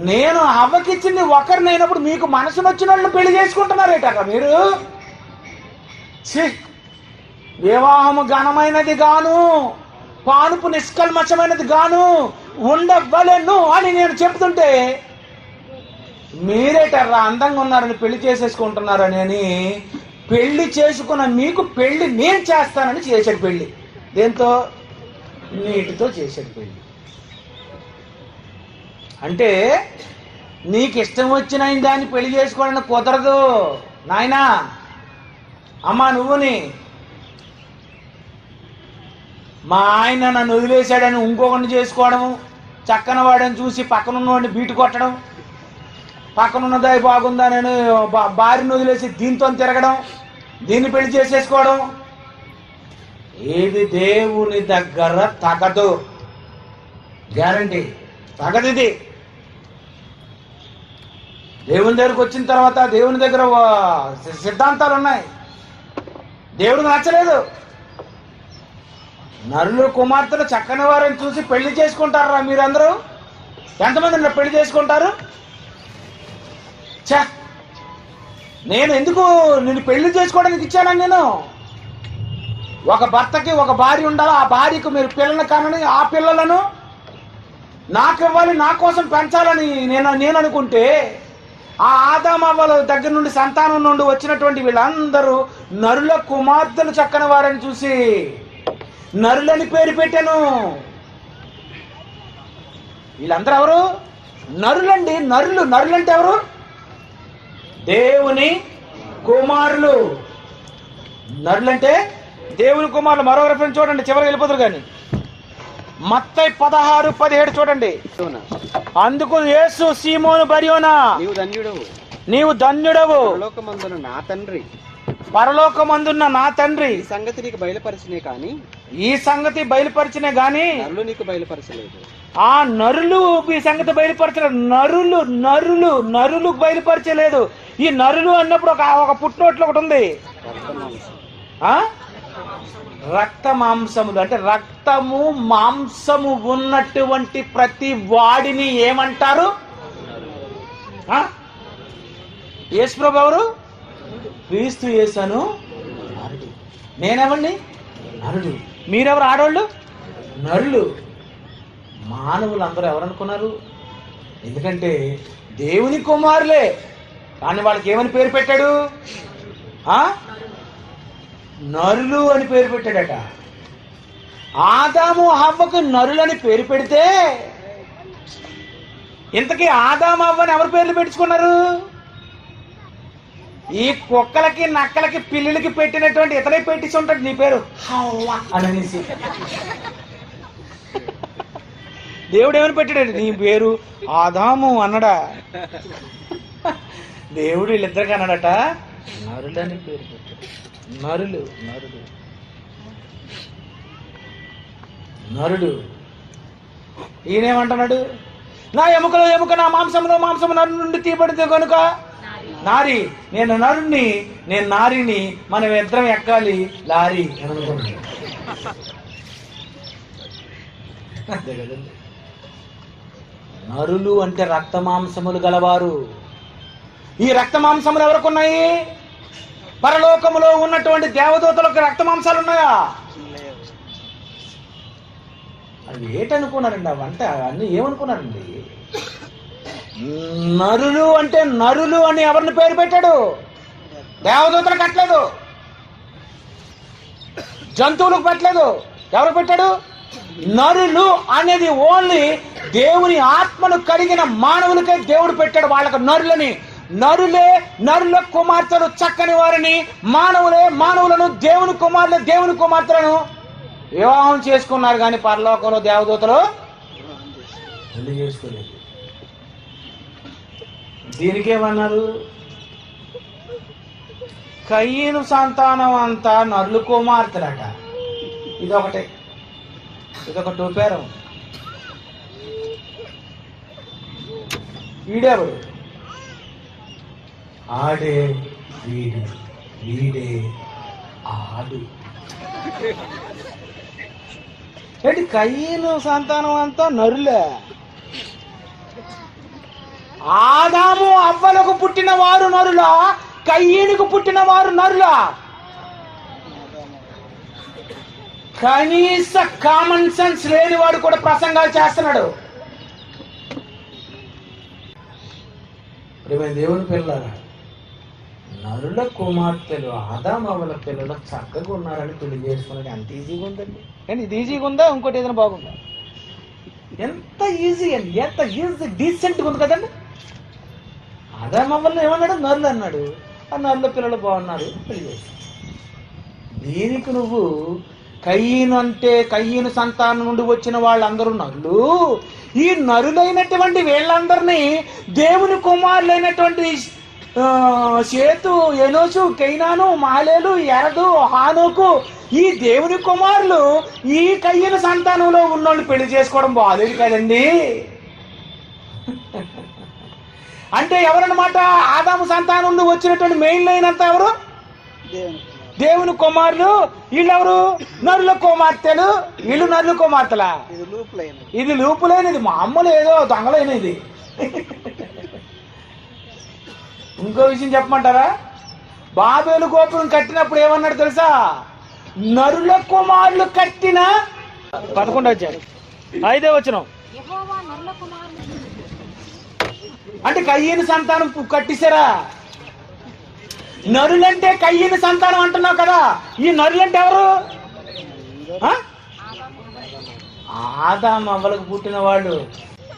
Speaker 1: నేను హవ్వకిచ్చింది ఒకరినైనప్పుడు మీకు మనసు నచ్చిన వాళ్ళని పెళ్లి చేసుకుంటున్నారేట మీరు? వివాహము ఘనమైనది గాను పానుపు నిష్కల్మషమైనది గాను ఉండవలెను అని నేను చెప్తుంటే మీరేటర్రా అందంగా ఉన్నారని పెళ్లి చేసేసుకుంటున్నారని అని పెళ్లి చేసుకున్న మీకు పెళ్లి నేను చేస్తానని చేశాడు పెళ్లి. దేంతో? నీటితో చేశాడు పెళ్లి. అంటే నీకు ఇష్టం వచ్చిన దాన్ని పెళ్లి చేసుకోవడానికి కుదరదు నాయనా. అమ్మా నువ్వుని మా ఆయన నన్ను వదిలేశాడని ఇంకొకరిని చేసుకోవడం, చక్కన వాడని చూసి పక్కనున్నవాడిని బీటు కొట్టడం, పక్కనున్నదాయి బాగుందా నేను భార్యను వదిలేసి దీంతో తిరగడం, దీన్ని పెళ్లి చేసేసుకోవడం ఏది దేవుని దగ్గర తగదు. గ్యారంటీ తగదు. ఇది దేవుని దగ్గరకు వచ్చిన తర్వాత దేవుని దగ్గర సిద్ధాంతాలు ఉన్నాయి. దేవుడికి నచ్చలేదు. నరులు కుమార్తెలు చక్కని వారిని చూసి పెళ్లి చేసుకుంటారా మీరందరూ? ఎంతమంది పెళ్లి చేసుకుంటారు? నేను ఎందుకు నిన్ను పెళ్లి చేసుకోవడానికి ఇచ్చానని నేను? ఒక భర్తకి ఒక భార్య ఉండాలి. ఆ భార్యకు మీరు పిల్లలను కానని ఆ పిల్లలను నాకు ఇవ్వాలి, నా కోసం పెంచాలని నేను అనుకుంటే ఆ ఆదాము అవ్వల దగ్గర నుండి సంతానం నుండి వచ్చినటువంటి వీళ్ళందరూ నరుల కుమార్తెలు చక్కని వారని చూసి నరులని పేరు పెట్టాను. వీళ్ళందరూ ఎవరు? నరులండి. నరులంటే ఎవరు? దేవుని కుమారులు. నరులంటే దేవుని కుమారులు. మరో రెఫరెన్స్ చూడండి, చివరికి వెళ్ళిపోతారు కానీ. మత్తయి 16:17 చూడండి. అందుకు యేసు సీమోను బర్యోనా, నీవు ధన్యుడవు, పరలోకమందున్న నా తండ్రి
Speaker 3: ఈ సంగతి నీకు బయలుపరిచినే కానీ
Speaker 1: ఈ సంగతి బయలుపరిచినే గాని
Speaker 3: నరులు నీకు బయలుపరచలేదు.
Speaker 1: ఆ నరులు ఈ సంగతి బయలుపరచలేదు. నరులు బయలుపరచలేదు. ఈ నరులు అన్నప్పుడు ఒక పుట్టినోట్లో ఒకటి ఉంది, రక్త మాంసములు. అంటే రక్తము మాంసము ఉన్నటువంటి ప్రతి వాడిని ఏమంటారు? యేసుప్రభు ఎవరు? క్రీస్తు యేసను నరుడు. నేనెవండి? నరుడు. మీరెవరు? ఆడవాళ్ళు నరులు. మానవులు అందరూ ఎవరనుకున్నారు? ఎందుకంటే దేవుని కుమారులే, కానీ వాళ్ళకి ఏమని పేరు పెట్టాడు? నరులు అని పేరు పెట్టాడట. ఆదాము హవ్వకు నరులని పేరు పెడితే ఇంతకీ ఆదాము హవ్వని ఎవరు పేర్లు పెట్టుకున్నారు? ఈ కుక్కలకి నక్కలకి పిల్లులకి పెట్టినటువంటి ఇతనే పెట్టించి ఉంటాడు నీ పేరు హవ్వ అనేసి. దేవుడు ఏమని పెట్టాడు? నీ పేరు ఆదాము అన్నడా? దేవుడు వీళ్ళిద్దరికి అన్నాడట నరులని పేరు పెట్టాడు. నరుడు. ఈయనేమంటున్నాడు? నా ఎముకలో ఎముక, నా మాంసంలో మాంసము నరు నుండి తీయబడింది కనుక నారి. నేను నరుణ్ణి, నేను నారిని, మనం ఇద్దరం ఎక్కాలి లారీ అని అనుకుంటున్నాడు. అంతే కదండి. నరులు అంటే రక్త మాంసములు గలవారు. ఈ రక్త మాంసములు ఎవరికున్నాయి? పరలోకములో ఉన్నటువంటి దేవదూతలకు రక్త మాంసాలు ఉన్నాయా? అవి ఏటనుకున్నారండి? అవంట అన్ని ఏమనుకున్నారండి? నరులు అంటే నరులు అని ఎవరిని పేరు పెట్టాడు? దేవదూతలకు పెట్టలేదు, జంతువులకు పెట్టలేదు. ఎవరు పెట్టాడు? నరులు అనేది ఓన్లీ దేవుని ఆత్మను కలిగిన మానవులకే దేవుడు పెట్టాడు. వాళ్ళకు నరులని. నరుల కుమార్తెలు చక్కని వారిని, మానవులను దేవుని కుమార్తెలను వివాహం చేసుకున్నారు. కానీ పరలోకంలో దేవదూతలు పెళ్లి చేసుకోలేదు. దీనికేమన్నారు? కయ్యను సంతానం అంతా నరులు కుమార్తెలట. ఇదొక టూపేరం. వీడెవడు? ఆడే వీడే ఆడు. ఏంటి కయ్యను సంతానం అంతా నరులే? ఆదాము అవ్వలకు పుట్టిన వారు నరులా? కయ్యనుకు పుట్టిన వారు నరులా? కనీస కామన్ సెన్స్ లేని వాడు కూడా ప్రసంగాలు చేస్తున్నాడు. దేవుని పిల్లలారా, నరుల కుమార్తెలు ఆదాము అవ్వల పిల్లలు చక్కగా ఉన్నారని పెళ్లి చేసుకున్నది అంత ఈజీగా ఉందండి. కానీ ఇది ఈజీగా ఉందా? ఇంకోటి ఏదైనా బాగుందా? ఎంత ఈజీ అండి, ఎంత ఈజీ డీసెంట్గా ఉంది కదండి. ఆదాము అవ్వలను ఏమన్నాడు? నరులు అన్నాడు. ఆ నరుల పిల్లలు బాగున్నారు, పెళ్లి చేశాడు. దీనికి నువ్వు కయ్యను సంతానం నుండి వచ్చిన వాళ్ళందరూ నరులు. ఈ నరులైనటువంటి వీళ్ళందరినీ దేవుని కుమారులైనటువంటి సేతు, ఎనోషు, కైనాను, మాలేలు, ఎరదు, హానోకు, ఈ దేవుని కుమారులు ఈ కయ్యను సంతానంలో ఉన్నోళ్ళు పెళ్లి చేసుకోవడం బాలేదు కదండి. అంటే ఎవరన్నమాట? ఆదాము సంతానం నుండి వచ్చినటువంటి మెయిన్ లైన్ అంతా ఎవరు? దేవుని కుమారులు. వీళ్ళెవరు? నరుల కుమార్తెలు. వీళ్ళు నరుల కుమార్తెలా? ఇది లూపులైనది, మామూలు ఏదో దొంగలైనది. ఇంకో విషయం చెప్పమంటారా? బాబేలు గోపురం కట్టినప్పుడు ఏమన్నాడు తెలుసా? నరుల కుమారులు కట్టిన 11వ అధ్యాయం 5వ వచనం. అంటే కయ్యను సంతానం కట్టిసారా? నరులంటే కయ్యను సంతానం అంటున్నావు కదా. ఈ నరులంటే ఎవరు? ఆదాము అవ్వలకు పుట్టిన వాళ్ళు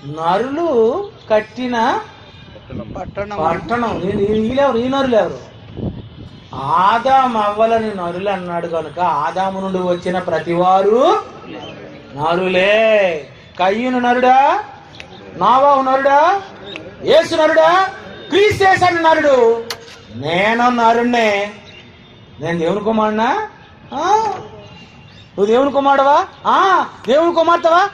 Speaker 1: నరులు కట్టిన పట్టణం. వీళ్ళెవరు? ఈ నరులు ఎవరు? ఆదాము అవ్వలని నరులు అన్నాడు కనుక ఆదాము నుండి వచ్చిన ప్రతివారు నరులే. కయ్యూను నరుడా? నోవహు నరుడా? యేసు నరుడా? క్రీస్తు యేసు నరుడు. నేను నరుణ్ణే. నేను దేవుని కుమారునా? నువ్వు దేవుని కుమారుడవా? దేవుని కుమార్తెవా?